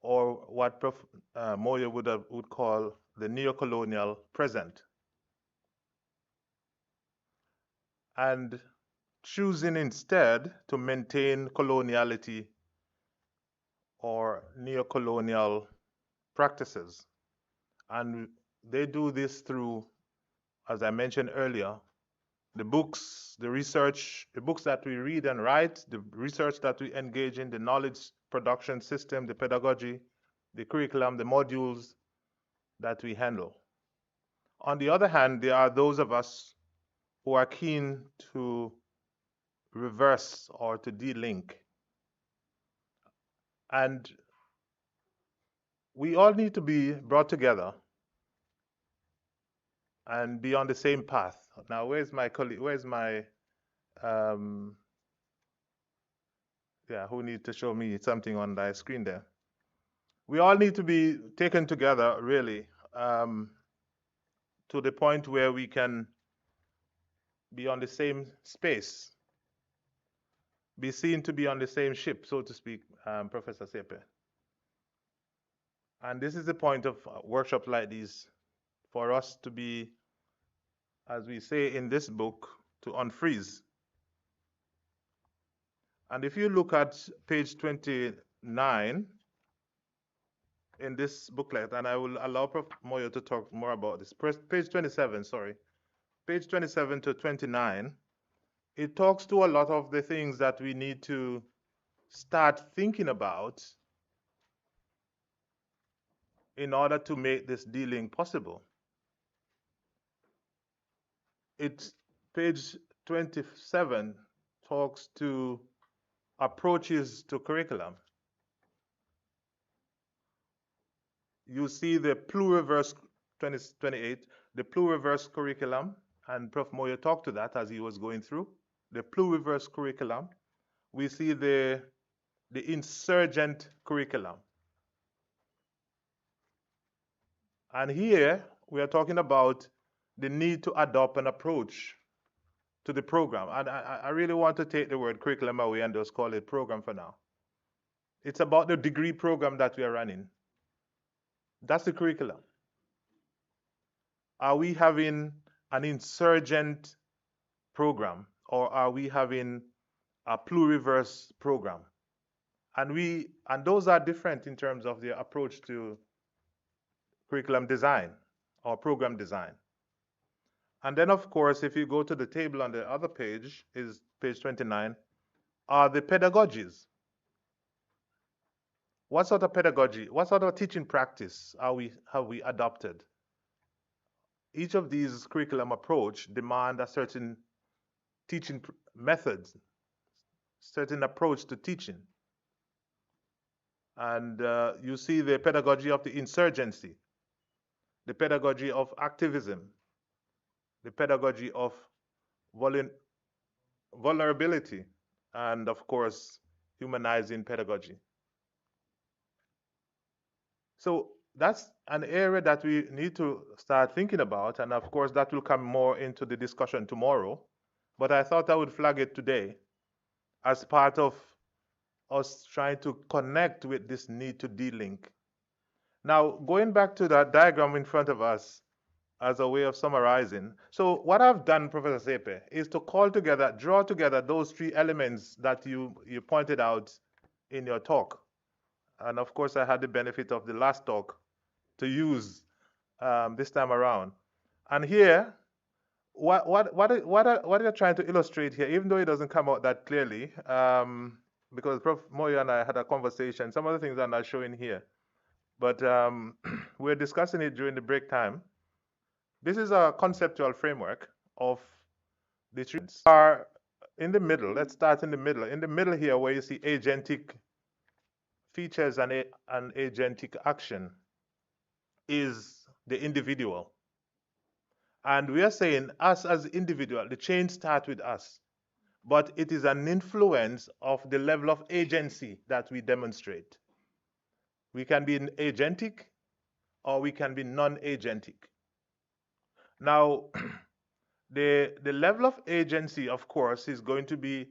or what Prof. Moyo would call the neo-colonial present, and choosing instead to maintain coloniality or neo-colonial practices. And they do this through, as I mentioned earlier, the books, the research, the books that we read and write, the research that we engage in, the knowledge production system, the pedagogy, the curriculum, the modules that we handle. On the other hand, there are those of us who are keen to reverse or to de-link. And we all need to be brought together and be on the same path. Now, where's my colleague? Where's my, who needs to show me something on the screen there? We all need to be taken together, really, to the point where we can be on the same space, be seen to be on the same ship, so to speak, Professor Sepe. And this is the point of workshops like these, for us to be, as we say in this book, to unfreeze. And if you look at page 29 in this booklet, and I will allow Prof. Moyo to talk more about this, page 27, sorry, page 27 to 29, it talks to a lot of the things that we need to start thinking about in order to make this dealing possible. It's page 27 talks to approaches to curriculum. You see the pluriverse 28, the pluriverse curriculum, and Prof. Moyo talked to that as he was going through. The pluriverse curriculum. We see the insurgent curriculum. And here we are talking about the need to adopt an approach to the program. And I really want to take the word curriculum away and just call it program for now. It's about the degree program that we are running. That's the curriculum. Are we having an insurgent program, or are we having a pluriverse program? And those are different in terms of their approach to curriculum design or program design. And then, of course, if you go to the table on the other page, is page 29, are the pedagogies. What sort of pedagogy, what sort of teaching practice have we adopted? Each of these curriculum approach demand a certain teaching methods, certain approach to teaching. And you see the pedagogy of the insurgency, the pedagogy of activism, the pedagogy of vulnerability, and of course, humanizing pedagogy. So that's an area that we need to start thinking about, and of course, that will come more into the discussion tomorrow. But I thought I would flag it today as part of us trying to connect with this need to de-link. Now, going back to that diagram in front of us, as a way of summarizing. So what I've done, Professor Sepe, is to call together, draw together those three elements that you pointed out in your talk. And of course, I had the benefit of the last talk to use this time around. And here, what you're trying to illustrate here, even though it doesn't come out that clearly, because Prof. Moyo and I had a conversation, some of the things are not showing here, but we're discussing it during the break time. This is a conceptual framework of the treatments. Are in the middle. Let's start in the middle. In the middle here, where you see agentic features and agentic action, is the individual. And we are saying, us as individual, the change starts with us, but it is an influence of the level of agency that we demonstrate. We can be agentic or we can be non-agentic. Now, the level of agency, of course, is going to be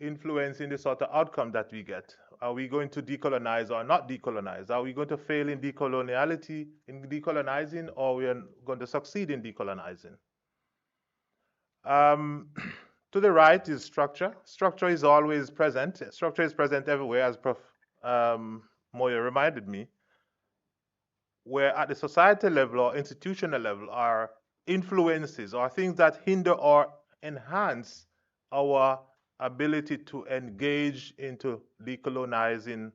influencing the sort of outcome that we get. Are we going to decolonize or not decolonize? Are we going to fail in decoloniality, in decolonizing, or we are going to succeed in decolonizing? To the right is structure. Structure is always present. Structure is present everywhere, as Prof. Moya reminded me, where at the societal level or institutional level are influences or things that hinder or enhance our ability to engage into decolonizing.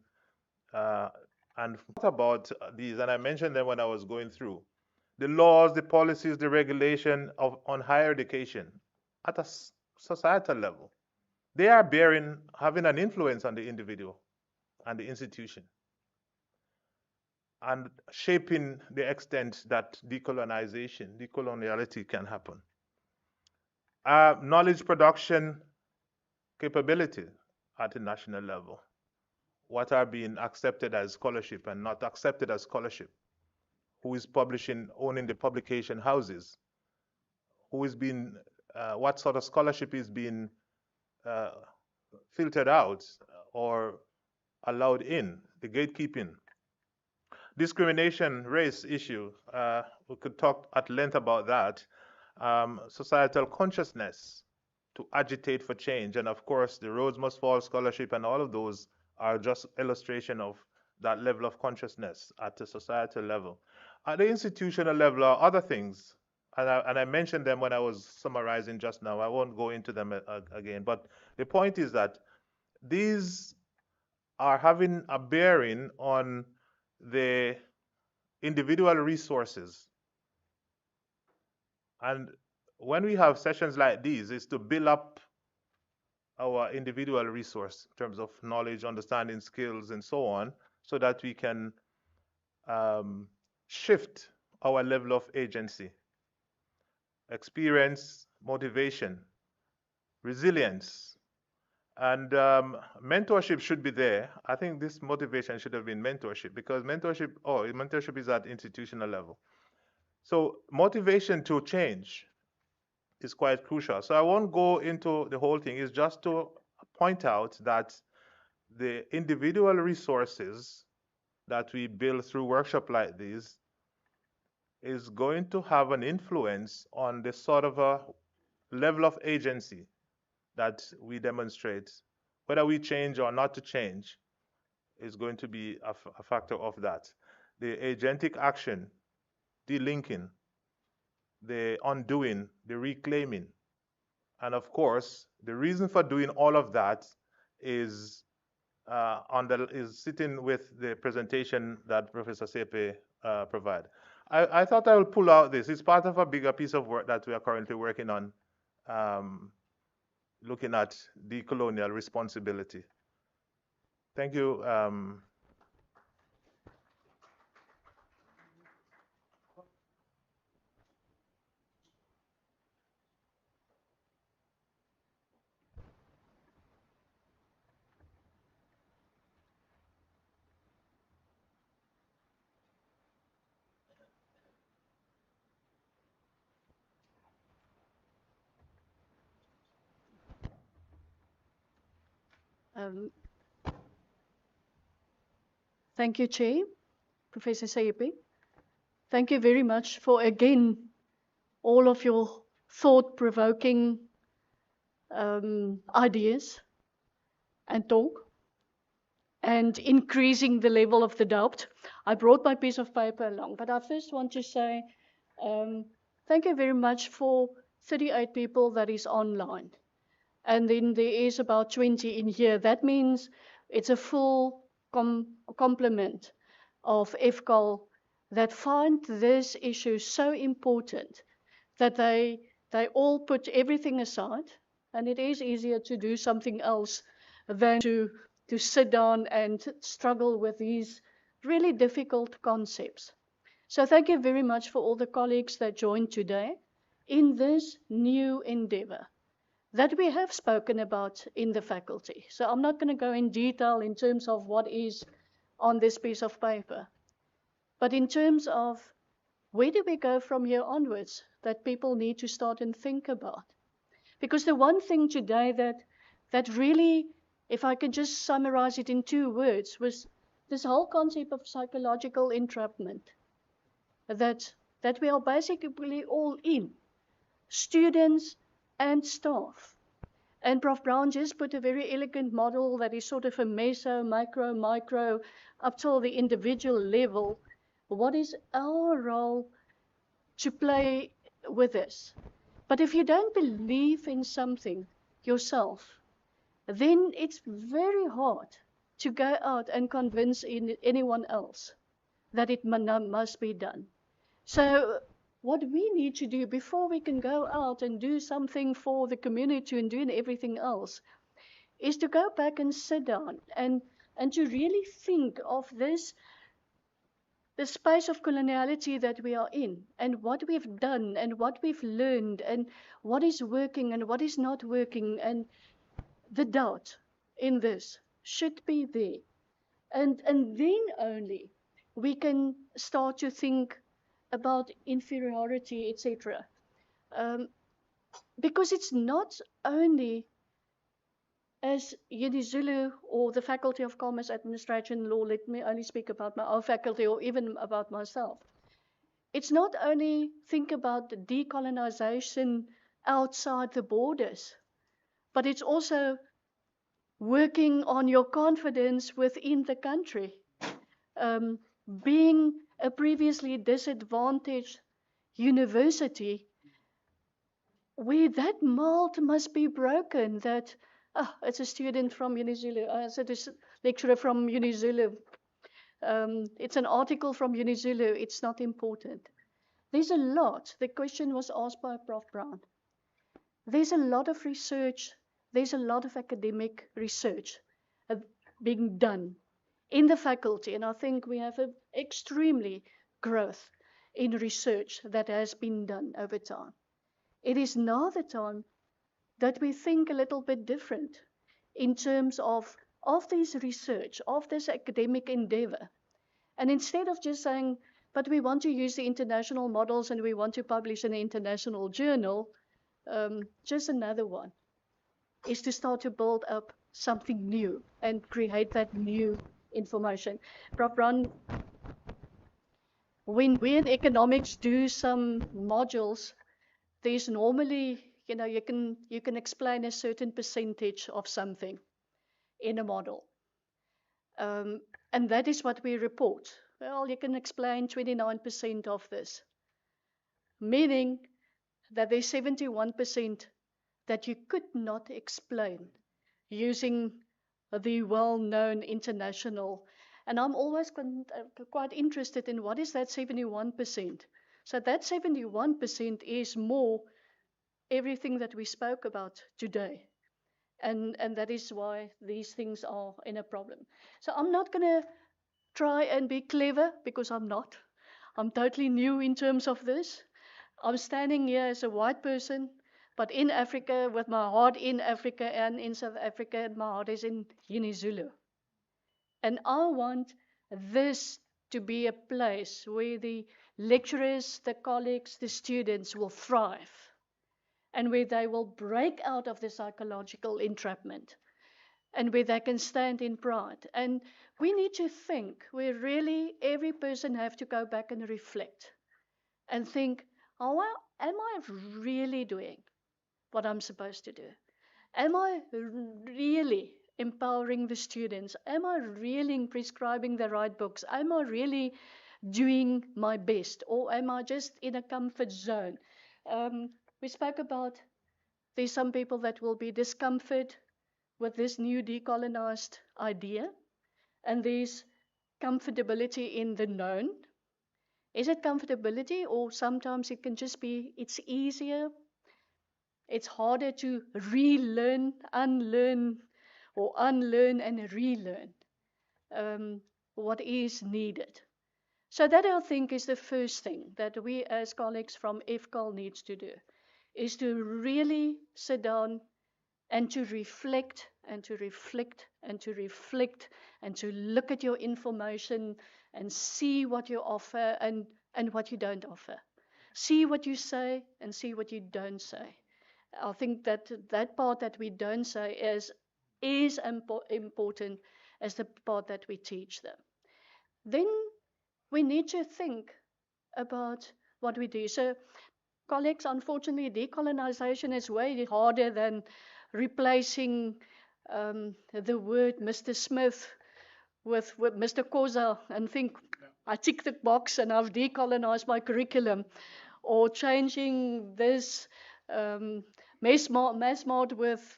And what about these? And I mentioned them when I was going through the laws, the policies, the regulation on higher education at a societal level. They are having an influence on the individual and the institution, and shaping the extent that decoloniality can happen. Knowledge production capability at the national level. What are being accepted as scholarship and not accepted as scholarship? Who is publishing, owning the publication houses? Who is being, what sort of scholarship is being filtered out or allowed in? The gatekeeping. Discrimination, race issue, we could talk at length about that. Societal consciousness to agitate for change. And of course, the Rhodes Must Fall scholarship and all of those are just illustration of that level of consciousness at the societal level. At the institutional level are other things, and I mentioned them when I was summarizing just now. I won't go into them again, but the point is that these are having a bearing on the individual resources. And when we have sessions like these, it's to build up our individual resource in terms of knowledge, understanding, skills, and so on, so that we can shift our level of agency, experience, motivation, resilience, and mentorship should be there. I think this motivation should have been mentorship, because mentorship is at institutional level. So motivation to change is quite crucial. So I won't go into the whole thing. It's just to point out that the individual resources that we build through workshops like these is going to have an influence on the sort of a level of agency that we demonstrate. Whether we change or not to change is going to be a factor of that. The agentic action, delinking, the undoing, the reclaiming. And of course, the reason for doing all of that is sitting with the presentation that Professor Sepe provided. I thought I would pull out this. It's part of a bigger piece of work that we are currently working on, looking at decolonial responsibility. Thank you. Um, Thank you, Chair, Professor Sayepe. Thank you very much for, again, all of your thought-provoking ideas and talk, and increasing the level of the doubt. I brought my piece of paper along, but I first want to say thank you very much for 38 people that is online. And then there is about 20 in here. That means it's a full complement of FCOL that find this issue so important that they all put everything aside, and it is easier to do something else than to sit down and struggle with these really difficult concepts. So thank you very much for all the colleagues that joined today in this new endeavor that we have spoken about in the faculty. So I'm not going to go in detail in terms of what is on this piece of paper, but in terms of where do we go from here onwards that people need to start and think about. Because the one thing today that really, if I can just summarize it in 2 words, was this whole concept of psychological entrapment that we are basically all in, students and staff. And Prof. Brown just put a very elegant model that is sort of a meso, micro, up till the individual level. What is our role to play with this? But if you don't believe in something yourself, then it's very hard to go out and convince anyone else that it must be done. So what we need to do before we can go out and do something for the community and doing everything else is to go back and sit down and to really think of this, the space of coloniality that we are in, and what we've done and what we've learned and what is working and what is not working, and the doubt in this should be there. And then only we can start to think about inferiority, etc. Because it's not only, as UniZulu or the Faculty of Commerce, Administration and Law, let me only speak about my own faculty or even about myself. It's not only think about the decolonization outside the borders, but it's also working on your confidence within the country. Being a previously disadvantaged university, where that mold must be broken, that it's a student from UniZulu, it's a lecturer from UniZulu, it's an article from UniZulu, it's not important. There's a lot. The question was asked by Prof. Brown. There's a lot of research, there's a lot of academic research being done in the faculty, and I think we have an extremely growth in research that has been done over time. It is now the time that we think a little bit different in terms of this research, of this academic endeavor. And instead of just saying, but we want to use the international models and we want to publish in an international journal, just another one, is to start to build up something new and create that new information. Prof. Brown, when we in economics do some modules, there's normally, you can explain a certain percentage of something in a model. And that is what we report. Well, you can explain 29% of this, meaning that there's 71% that you could not explain using the well-known international. And I'm always quite interested in what is that 71%. So that 71% is more everything that we spoke about today. And that is why these things are in a problem. So I'm not going to try and be clever, because I'm not. I'm totally new in terms of this. I'm standing here as a white person, but in Africa, with my heart in Africa and in South Africa, and my heart is in UniZulu. And I want this to be a place where the lecturers, the colleagues, the students will thrive, and where they will break out of the psychological entrapment, and where they can stand in pride. And we need to think, where really every person have to go back and reflect. and think, oh, well, am I really doing what I'm supposed to do? Am I really empowering the students? Am I really prescribing the right books? Am I really doing my best? Or am I just in a comfort zone? We spoke about there's some people that will be discomfort with this new decolonized idea, and there's comfortability in the known. Is it comfortability, or sometimes it can just be it's easier, it's harder to relearn, unlearn, or unlearn and relearn what is needed. So that I think is the first thing that we as colleagues from FCAL needs to do, is to really sit down and to reflect and to reflect and to reflect and to look at your information and see what you offer and what you don't offer. See what you say and see what you don't say. I think that that part that we don't say is important as the part that we teach them. Then we need to think about what we do. So, colleagues, unfortunately, decolonization is way harder than replacing the word Mr. Smith with Mr. Koza and think, I tick the box and I've decolonized my curriculum, or changing this mass mart with,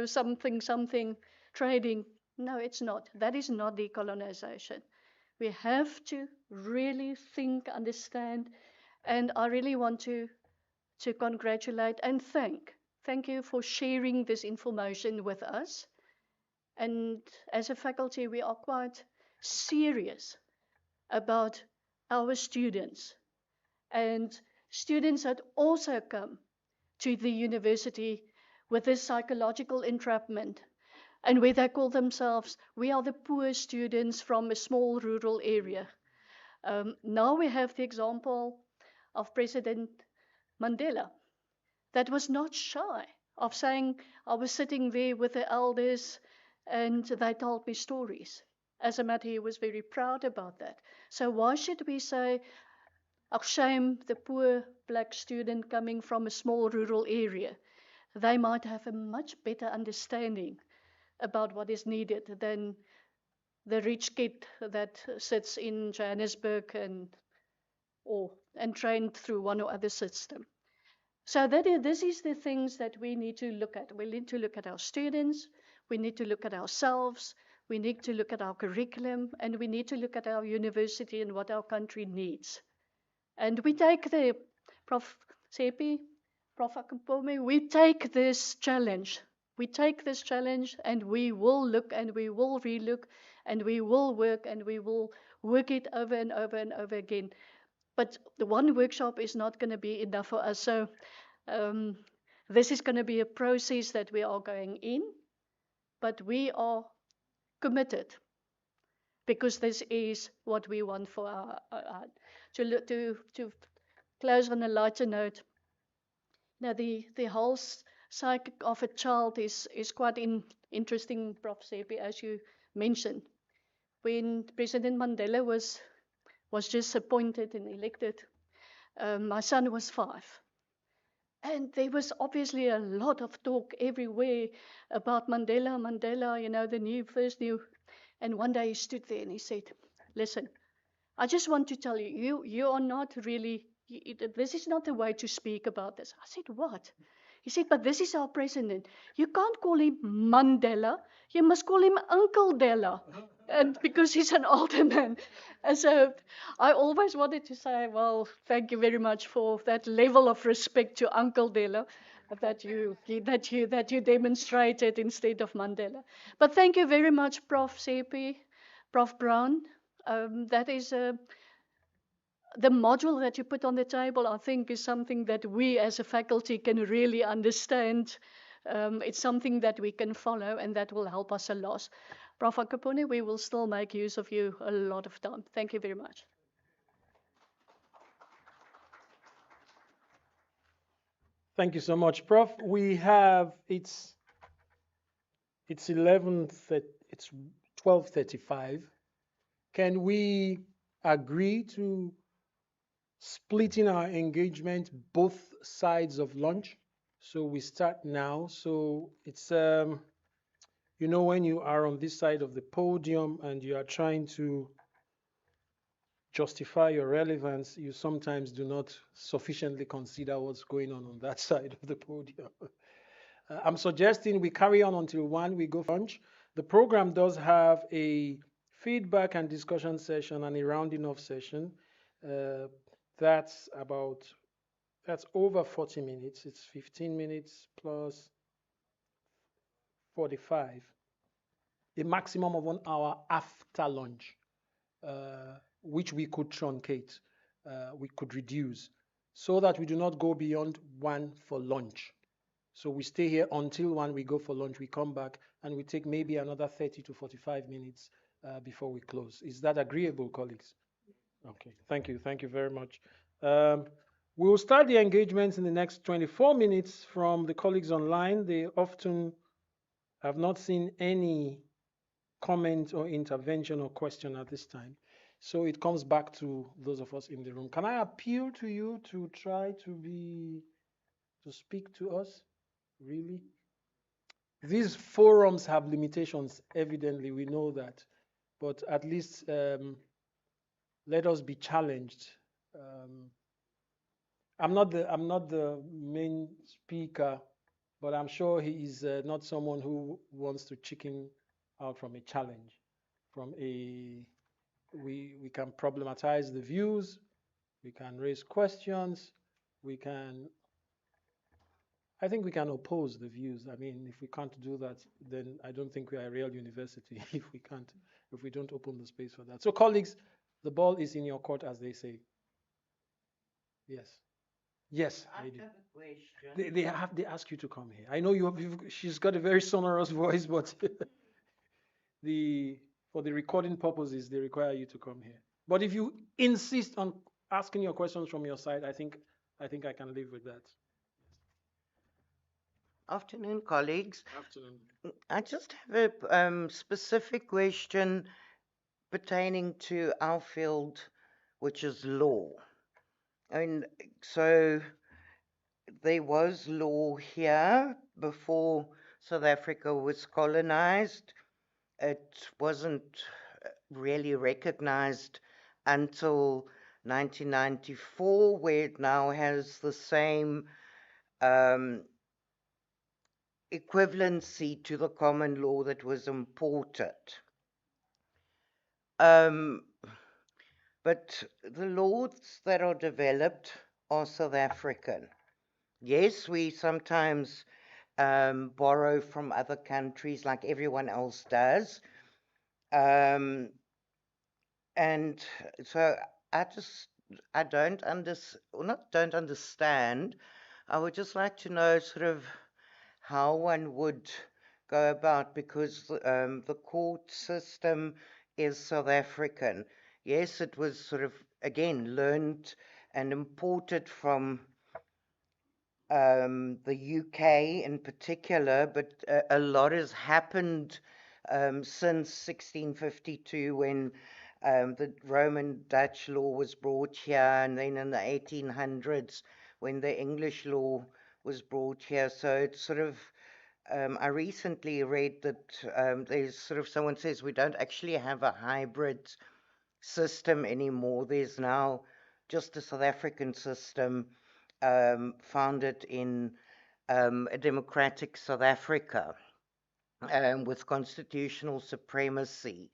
something trading. No, it's not. That is not decolonization. We have to really think, understand, and I really want to congratulate and thank you for sharing this information with us. And as a faculty, we are quite serious about our students and students that also come to the university with this psychological entrapment, and where they call themselves, we are the poor students from a small rural area. Now we have the example of President Mandela, that was not shy of saying, I was sitting there with the elders and they told me stories. As a matter, he was very proud about that. So why should we say, oh, shame the poor black student coming from a small rural area? They might have a much better understanding about what is needed than the rich kid that sits in Johannesburg and trained through one or other system. So this is the things that we need to look at. We need to look at our students, we need to look at ourselves, we need to look at our curriculum, and we need to look at our university and what our country needs. And we take Prof. Sepi, Prof. Akapome, we take this challenge. We take this challenge and we will look and we will relook and we will work and we will work it over and over and over again. But the one workshop is not going to be enough for us. So this is going to be a process that we are going in, but we are committed because this is what we want for our to close on a lighter note. Now the whole psyche of a child is quite interesting, Prof. Sepi, as you mentioned. When President Mandela was just appointed and elected, my son was 5. And there was obviously a lot of talk everywhere about Mandela, the first new. And one day he stood there and he said, listen, I just want to tell you, you are not really, this is not the way to speak about this. I said, what? He said, but this is our president. You can't call him Mandela. You must call him Uncle Della. And because he's an older man. And so I always wanted to say, well, thank you very much for that level of respect to Uncle Della that you demonstrated instead of Mandela. But thank you very much, Prof. Sepi, Prof. Brown. That is the module that you put on the table, I think, is something that we as a faculty can really understand. It's something that we can follow, and that will help us a lot. Prof. Akapone, we will still make use of you a lot of time. Thank you very much. Thank you so much, Prof. We have it's 12:35. Can we agree to splitting our engagement both sides of lunch. So we start now. So it's you know, when you are on this side of the podium and you are trying to justify your relevance, you sometimes do not sufficiently consider what's going on that side of the podium. I'm suggesting we carry on until 1, we go for lunch. The program does have a feedback and discussion session and a rounding off session. Uh, that's about, that's over 40 minutes. It's 15 minutes plus 45, a maximum of 1 hour after lunch, which we could truncate, we could reduce, so that we do not go beyond 1 for lunch. So we stay here until 1, we go for lunch, we come back, and we take maybe another 30 to 45 minutes before we close. Is that agreeable, colleagues? Okay, thank you very much. Um, we will start the engagements in the next 24 minutes from the colleagues online. They often have not seen any comment or intervention or question at this time. So it comes back to those of us in the room. Can I appeal to you to try to speak to us? Really? These forums have limitations, evidently, we know that. But at least let us be challenged. Um, I'm not the main speaker, but I'm sure he is not someone who wants to chicken out from a challenge. From a we can problematize the views, we can raise questions, we can I think we can oppose the views. I mean, if we can't do that, then I don't think we are a real university if we don't open the space for that. So colleagues, the ball is in your court, as they say. Yes. Yes, I've Heidi. got a question. They ask you to come here. I know she's got a very sonorous voice, but the for the recording purposes, they require you to come here. But if you insist on asking your questions from your side, I think I can live with that. Afternoon, colleagues. Afternoon. I just have a specific question pertaining to our field, which is law. I mean, so there was law here before South Africa was colonized. It wasn't really recognized until 1994, where it now has the same equivalency to the common law that was imported. But the laws that are developed are South African. Yes, we sometimes borrow from other countries like everyone else does. And so I don't don't understand. I would just like to know sort of how one would go about, because the court system is South African. Yes, it was sort of, again, learned and imported from the UK in particular, but a lot has happened since 1652, when the Roman Dutch law was brought here, and then in the 1800s when the English law was brought here. So it's sort of, I recently read that there's sort of, someone says we don't actually have a hybrid system anymore. There's now just a South African system founded in a democratic South Africa with constitutional supremacy.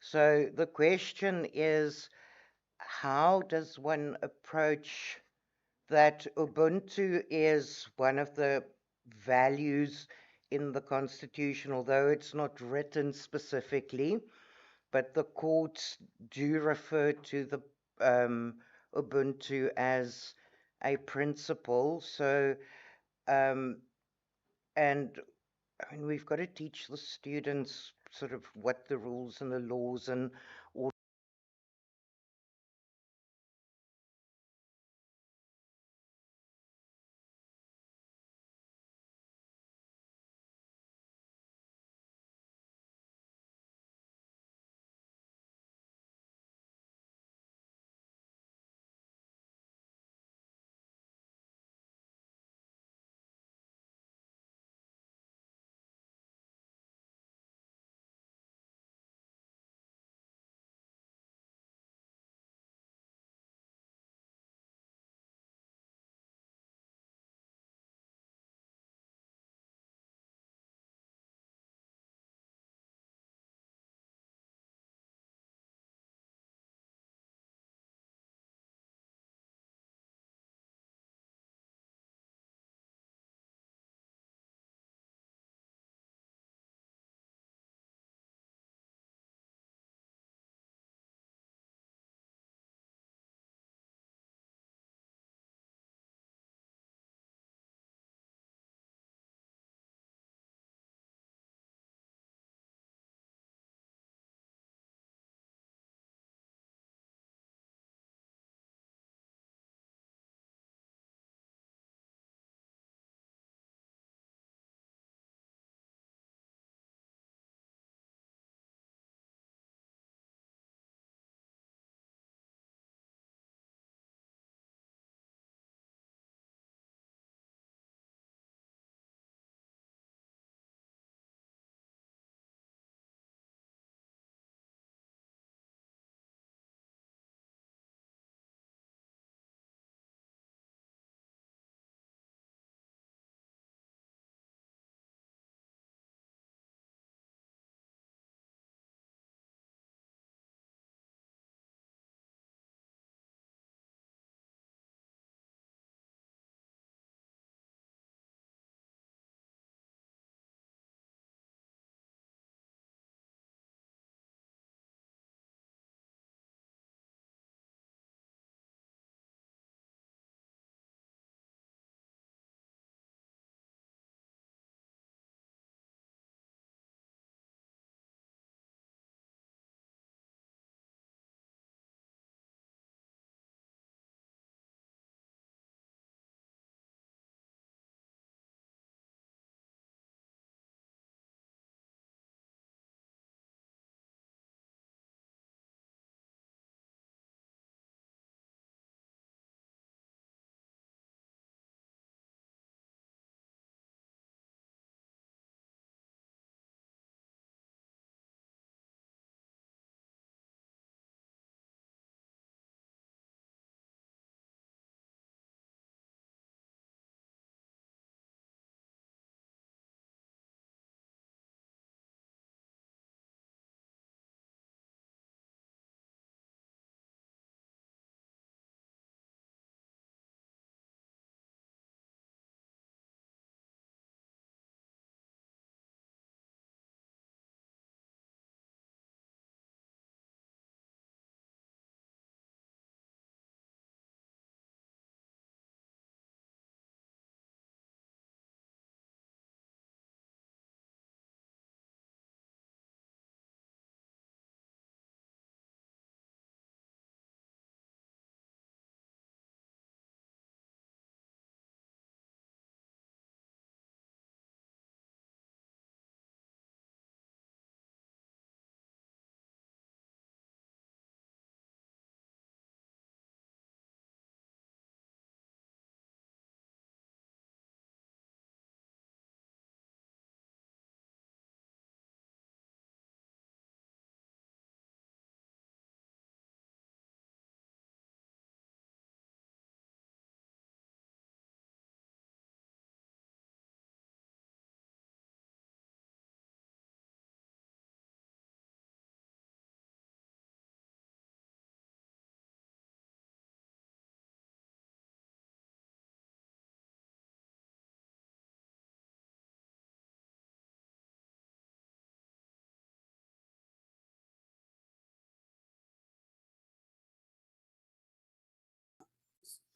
So the question is, how does one approach that? Ubuntu is one of the values in the Constitution, although it's not written specifically, but the courts do refer to the Ubuntu as a principle. So, and I mean, we've got to teach the students sort of what the rules and the laws and all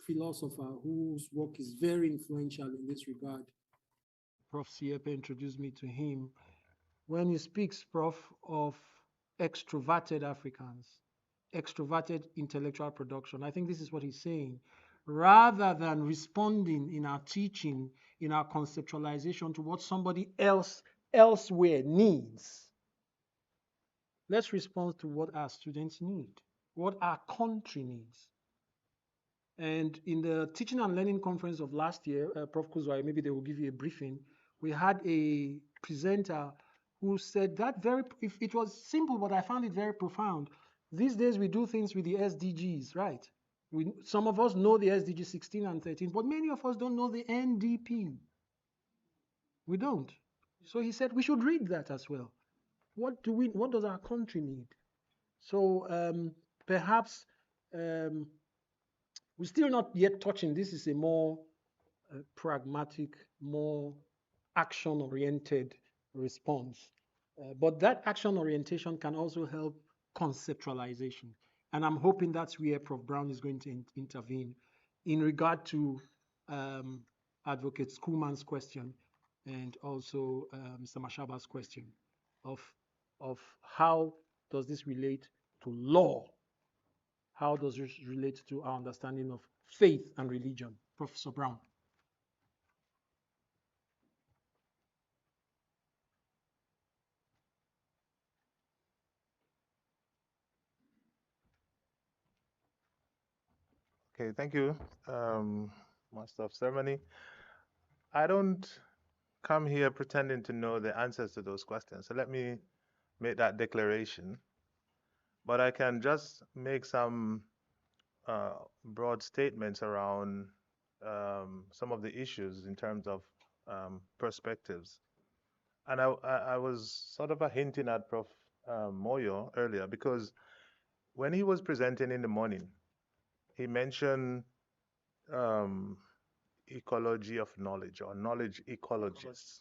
philosopher whose work is very influential in this regard. Prof. Siepe introduced me to him. When he speaks, Prof, of extroverted Africans, extroverted intellectual production, I think this is what he's saying. Rather than responding in our teaching, in our conceptualization to what somebody else elsewhere needs, let's respond to what our students need, what our country needs. And in the teaching and learning conference of last year, Prof. Kuzwai, maybe they will give you a briefing. We had a presenter who said that if it was simple, but I found it very profound. These days we do things with the SDGs, right? Some of us know the SDG 16 and 13, but many of us don't know the NDP. We don't. So he said we should read that as well. What does our country need? So perhaps we're still not yet touching. This is a more pragmatic, more action-oriented response. But that action orientation can also help conceptualization. And I'm hoping that's where Prof. Brown is going to intervene in regard to Advocate Schoolman's question and also Mr. Mashaba's question of how does this relate to law? How does it relate to our understanding of faith and religion? Professor Brown. Okay, thank you, Master of Ceremony. I don't come here pretending to know the answers to those questions, so let me make that declaration. But I can just make some broad statements around some of the issues in terms of perspectives. And I was sort of hinting at Prof. Moyo earlier, because when he was presenting in the morning, he mentioned ecology of knowledge, or knowledge ecologies.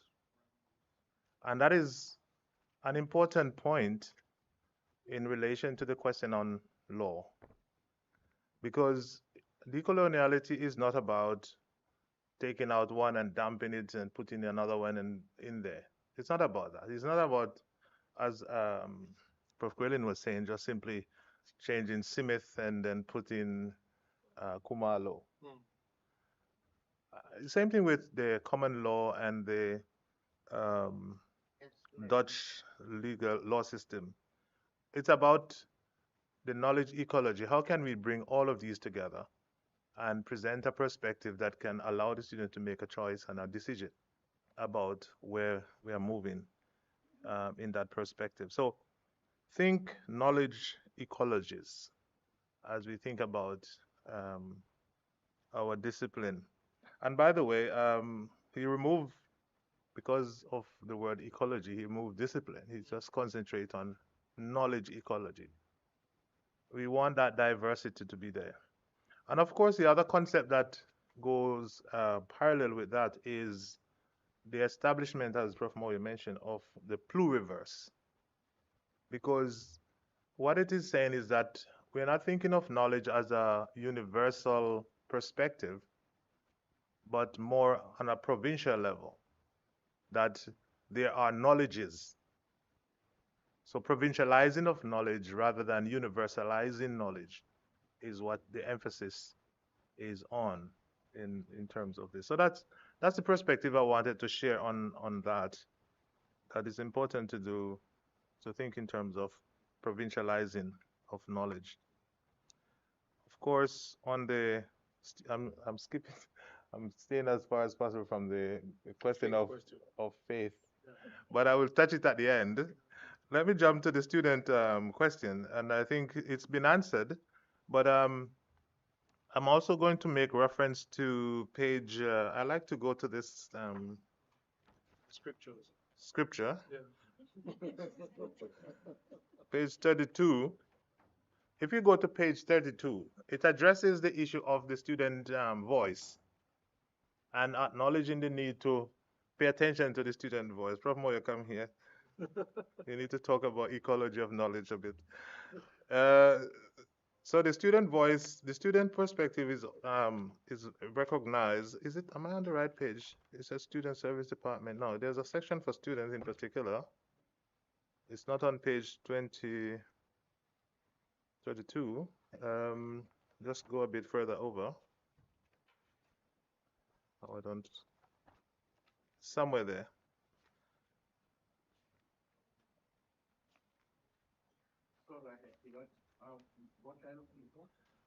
And that is an important point in relation to the question on law, because decoloniality is not about taking out one and dumping it and putting another one in there. It's not about that. It's not about, as Prof. Gwilin was saying, just simply changing Simith and then putting Kumalo. Same thing with the common law and the Dutch legal law system. It's about the knowledge ecology. How can we bring all of these together and present a perspective that can allow the student to make a choice and a decision about where we are moving in that perspective? So think knowledge ecologies as we think about our discipline. And by the way, he removed, because of the word ecology, he removed discipline. He just concentrate on knowledge ecology. We want that diversity to be there. And of course, the other concept that goes parallel with that is the establishment, as Prof. Moyo mentioned, of the pluriverse. Because what it is saying is that we're not thinking of knowledge as a universal perspective, but more on a provincial level, that there are knowledges. So provincializing of knowledge rather than universalizing knowledge is what the emphasis is on in terms of this. So that's the perspective I wanted to share on that. That is important to do, to think in terms of provincializing of knowledge. Of course, on the I'm skipping, I'm staying as far as possible from the question of faith, but I will touch it at the end. Let me jump to the student question, and I think it's been answered, but I'm also going to make reference to page, I like to go to this scripture, page 32. If you go to page 32, it addresses the issue of the student voice and acknowledging the need to pay attention to the student voice. Prof. Moyo, come here. You need to talk about ecology of knowledge a bit. So the student voice, the student perspective is recognized. Is it? Am I on the right page? It says student service department. No, there's a section for students in particular. It's not on page 32. Um, just go a bit further over. Oh, I don't. Somewhere there.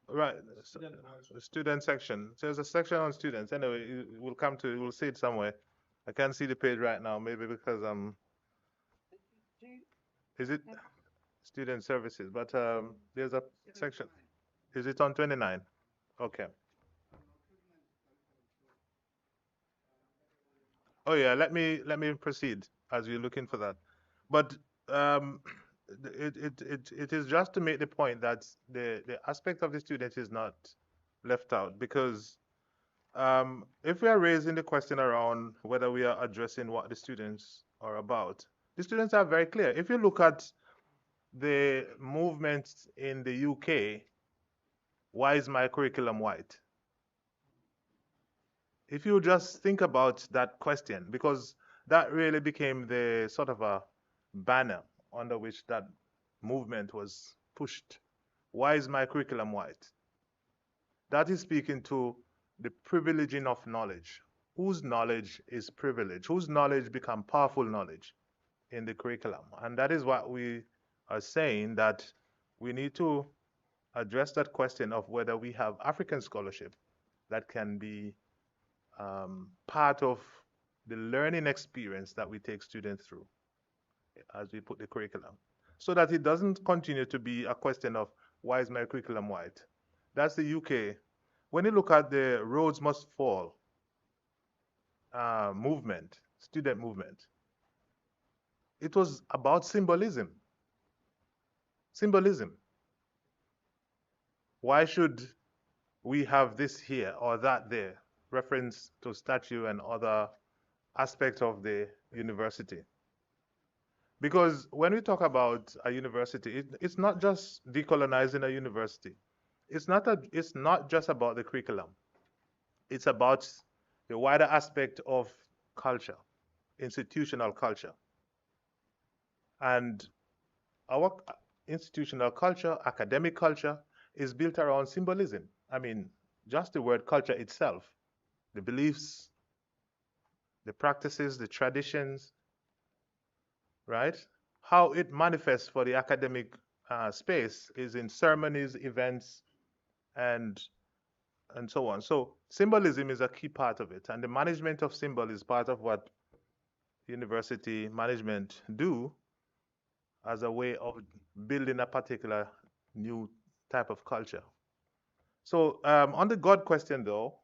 Right, the student section. So there's a section on students. Anyway, we'll come to. We'll see it somewhere. I can't see the page right now. Maybe because is it student services? But there's a section. Is it on 29? Okay. Oh yeah. Let me proceed as you're looking for that. But um, it is just to make the point that the aspect of the student is not left out because if we are raising the question around whether we are addressing what the students are about, the students are very clear. If you look at the movement in the UK, why is my curriculum white? If you just think about that question, because that really became the sort of a banner under which that movement was pushed. Why is my curriculum white? That is speaking to the privileging of knowledge. Whose knowledge is privilege? Whose knowledge become powerful knowledge in the curriculum? And that is what we are saying, that we need to address that question of whether we have African scholarship that can be part of the learning experience that we take students through as we put the curriculum, so that it doesn't continue to be a question of why is my curriculum white. That's the UK. When you look at the Roads Must Fall movement, student movement, it was about symbolism. Symbolism. Why should we have this here or that there? Reference to statue and other aspects of the university. Because when we talk about a university, it's not just decolonizing a university. It's not just about the curriculum. It's about the wider aspect of culture, institutional culture. And our institutional culture, academic culture, is built around symbolism. I mean, just the word culture itself, the beliefs, the practices, the traditions, right? How it manifests for the academic space is in ceremonies, events, and and so on. So symbolism is a key part of it, and the management of symbol is part of what university management do as a way of building a particular new type of culture. So on the God question, though,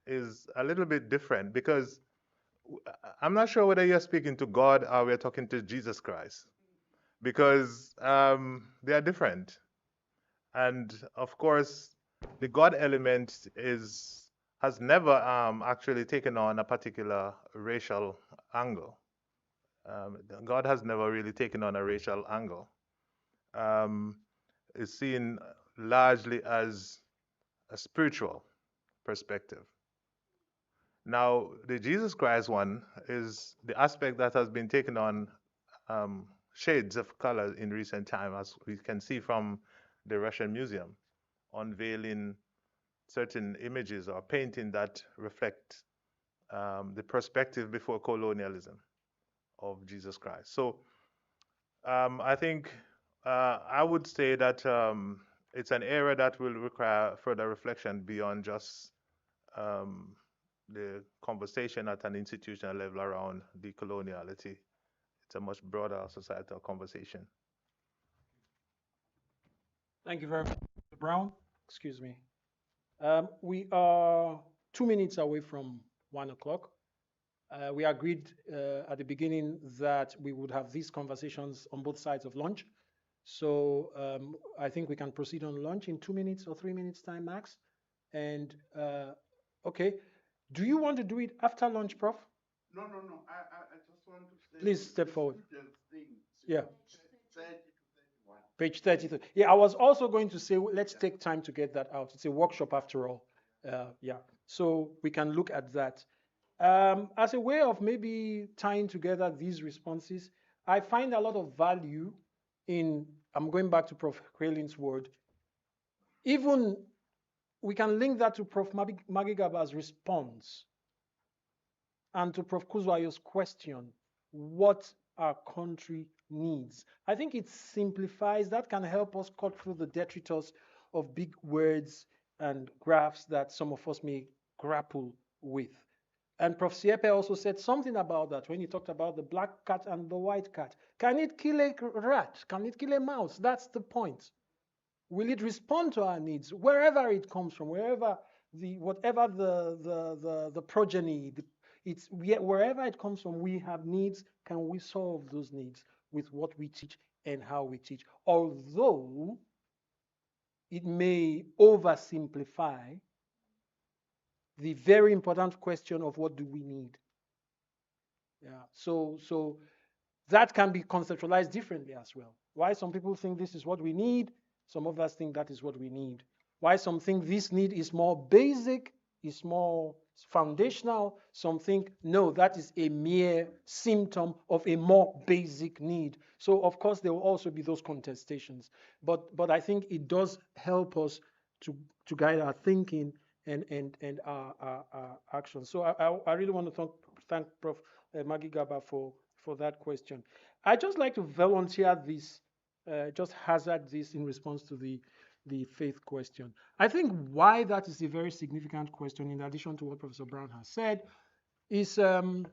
is a little bit different because I'm not sure whether you're speaking to God or we're talking to Jesus Christ, because they are different. And of course, the God element has never actually taken on a particular racial angle. God has never really taken on a racial angle. Um, it's seen largely as a spiritual perspective. Now, the Jesus Christ one is the aspect that has been taken on shades of color in recent time, as we can see from the Russian Museum, unveiling certain images or painting that reflect the perspective before colonialism of Jesus Christ. So I think I would say that it's an area that will require further reflection beyond just um, the conversation at an institutional level around decoloniality. It's a much broader societal conversation. Thank you very much, Mr. Brown. Excuse me. We are 2 minutes away from 1 o'clock. We agreed at the beginning that we would have these conversations on both sides of lunch. So I think we can proceed on lunch in 2 minutes or 3 minutes time max. And okay, do you want to do it after lunch, Prof? No, no, no. I just want to say Please step the forward. students thing. Yeah. 30 to 31. Page 33. Yeah, I was also going to say, let's take time to get that out. It's a workshop after all. Yeah, so we can look at that. As a way of maybe tying together these responses, I find a lot of value in, I'm going back to Prof. Kralin's word, even we can link that to Prof. Magigaba's response and to Prof. Kuzwayo's question, what our country needs. I think it simplifies, that can help us cut through the detritus of big words and graphs that some of us may grapple with. And Prof. Siepe also said something about that when he talked about the black cat and the white cat. Can it kill a rat? Can it kill a mouse? That's the point. Will it respond to our needs wherever it comes from, wherever whatever the progeny, wherever it comes from, we have needs. Can we solve those needs with what we teach and how we teach? Although it may oversimplify the very important question of what do we need. Yeah. So that can be conceptualized differently as well. Why some people think this is what we need, some of us think that is what we need. Why some think this need is more basic, is more foundational, some think no, that is a mere symptom of a more basic need. So of course there will also be those contestations, but I think it does help us to guide our thinking and our actions. So I really want to thank Prof. Magigaba for that question. I just like to volunteer this, just hazard this in response to the faith question. I think why that is a very significant question, in addition to what Professor Brown has said, is, and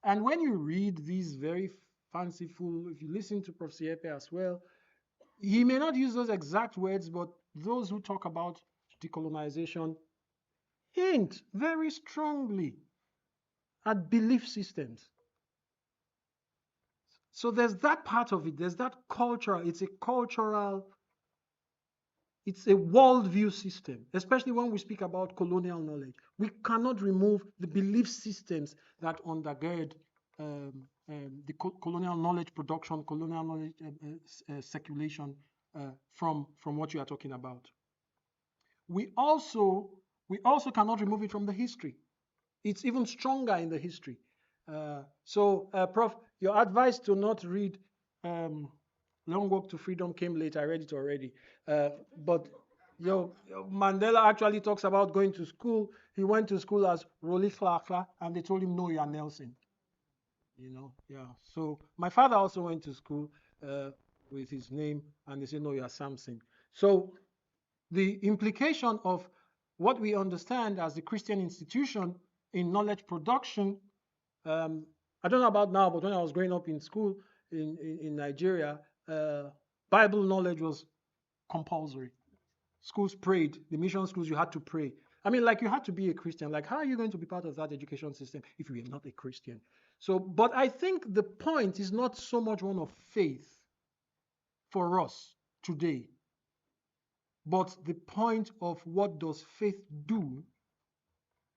when you read these very fanciful, if you listen to Prof. Siepe as well, he may not use those exact words, but those who talk about decolonization hint very strongly at belief systems. So there's that part of it. There's that cultural, it's a worldview system, especially when we speak about colonial knowledge. We cannot remove the belief systems that undergird the colonial knowledge production, colonial knowledge circulation from what you are talking about. We also cannot remove it from the history. It's even stronger in the history. Prof, your advice to not read Long Walk to Freedom came late. I read it already. But Mandela actually talks about going to school. He went to school as Roli Flakla, and they told him, no, you are Nelson. Yeah. So my father also went to school with his name, and they said, no, you are Samson. So the implication of what we understand as the Christian institution in knowledge production, I don't know about now, but when I was growing up in school in Nigeria, Bible knowledge was compulsory. Schools prayed. The mission schools, you had to pray. I mean, like, you had to be a Christian. Like, how are you going to be part of that education system if you are not a Christian? So, but I think the point is not so much one of faith for us today, but the point of what does faith do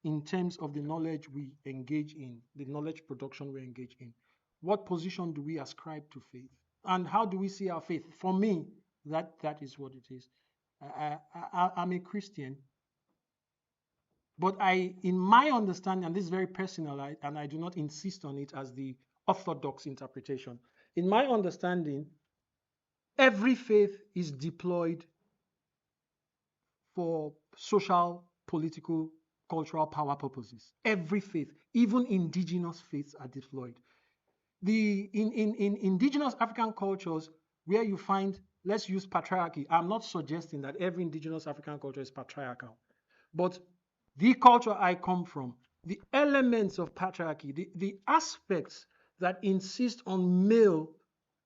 in terms of the knowledge we engage in, the knowledge production we engage in. What position do we ascribe to faith? And how do we see our faith? For me, that is what it is. I'm a Christian, but in my understanding, and this is very personal, and I do not insist on it as the orthodox interpretation. In my understanding, every faith is deployed for social, political, cultural power purposes. Every faith, even indigenous faiths, are deployed. In indigenous African cultures, where you find, let's use patriarchy. I'm not suggesting that every indigenous African culture is patriarchal, but the culture I come from, the elements of patriarchy, the aspects that insist on male,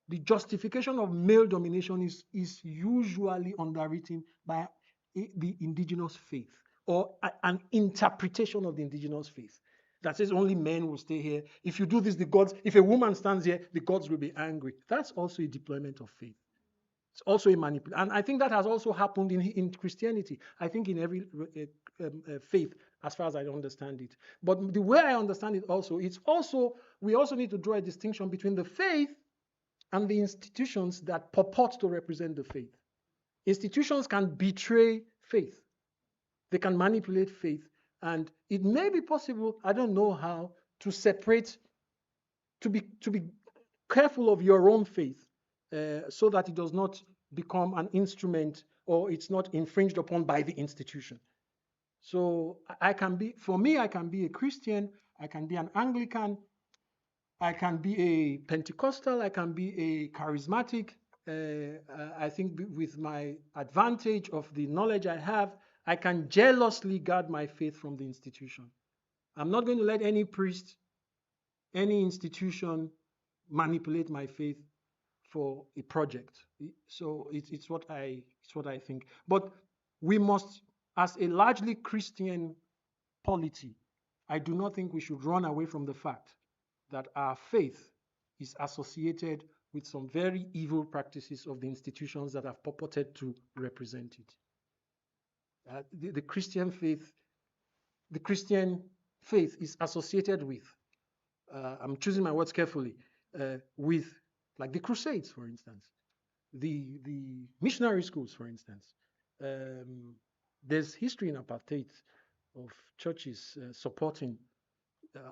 the justification of male domination is usually underwritten by the indigenous faith, or an interpretation of the indigenous faith that says only men will stay here. If you do this, the gods, if a woman stands here, the gods will be angry. That's also a deployment of faith. It's also a manipulation. And I think that has also happened in Christianity. I think in every faith, as far as I understand it. But the way I understand it also, we also need to draw a distinction between the faith and the institutions that purport to represent the faith. Institutions can betray faith. They can manipulate faith. And it may be possible, I don't know how, to separate, to be careful of your own faith, so that it does not become an instrument or it's not infringed upon by the institution. So I can be, for me, I can be a Christian, I can be an Anglican, I can be a Pentecostal, I can be a charismatic. I think with my advantage of the knowledge I have, I can jealously guard my faith from the institution. I'm not going to let any priest, any institution manipulate my faith for a project. So it's what I think. But we must, as a largely Christian polity, I do not think we should run away from the fact that our faith is associated with some very evil practices of the institutions that have purported to represent it. The Christian faith is associated with, I'm choosing my words carefully, with, like, the Crusades, for instance, the missionary schools, for instance. There's history in apartheid of churches supporting.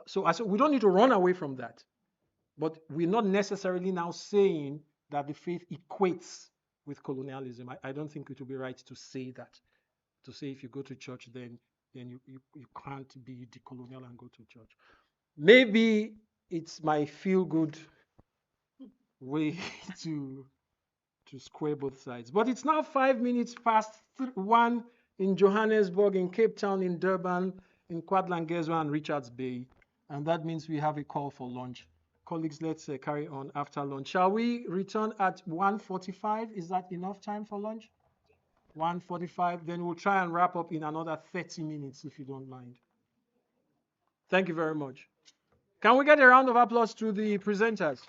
So we don't need to run away from that. But we're not necessarily now saying that the faith equates with colonialism. I don't think it would be right to say that. To say if you go to church, then you can't be decolonial and go to church. Maybe it's my feel-good way to square both sides. But it's now 5 minutes past 1 in Johannesburg, in Cape Town, in Durban, in Kwadlangezwa and Richards Bay. And that means we have a call for lunch. Colleagues, let's carry on after lunch. Shall we return at 1:45? Is that enough time for lunch? 1:45. Then we'll try and wrap up in another 30 minutes, if you don't mind. Thank you very much. Can we get a round of applause to the presenters?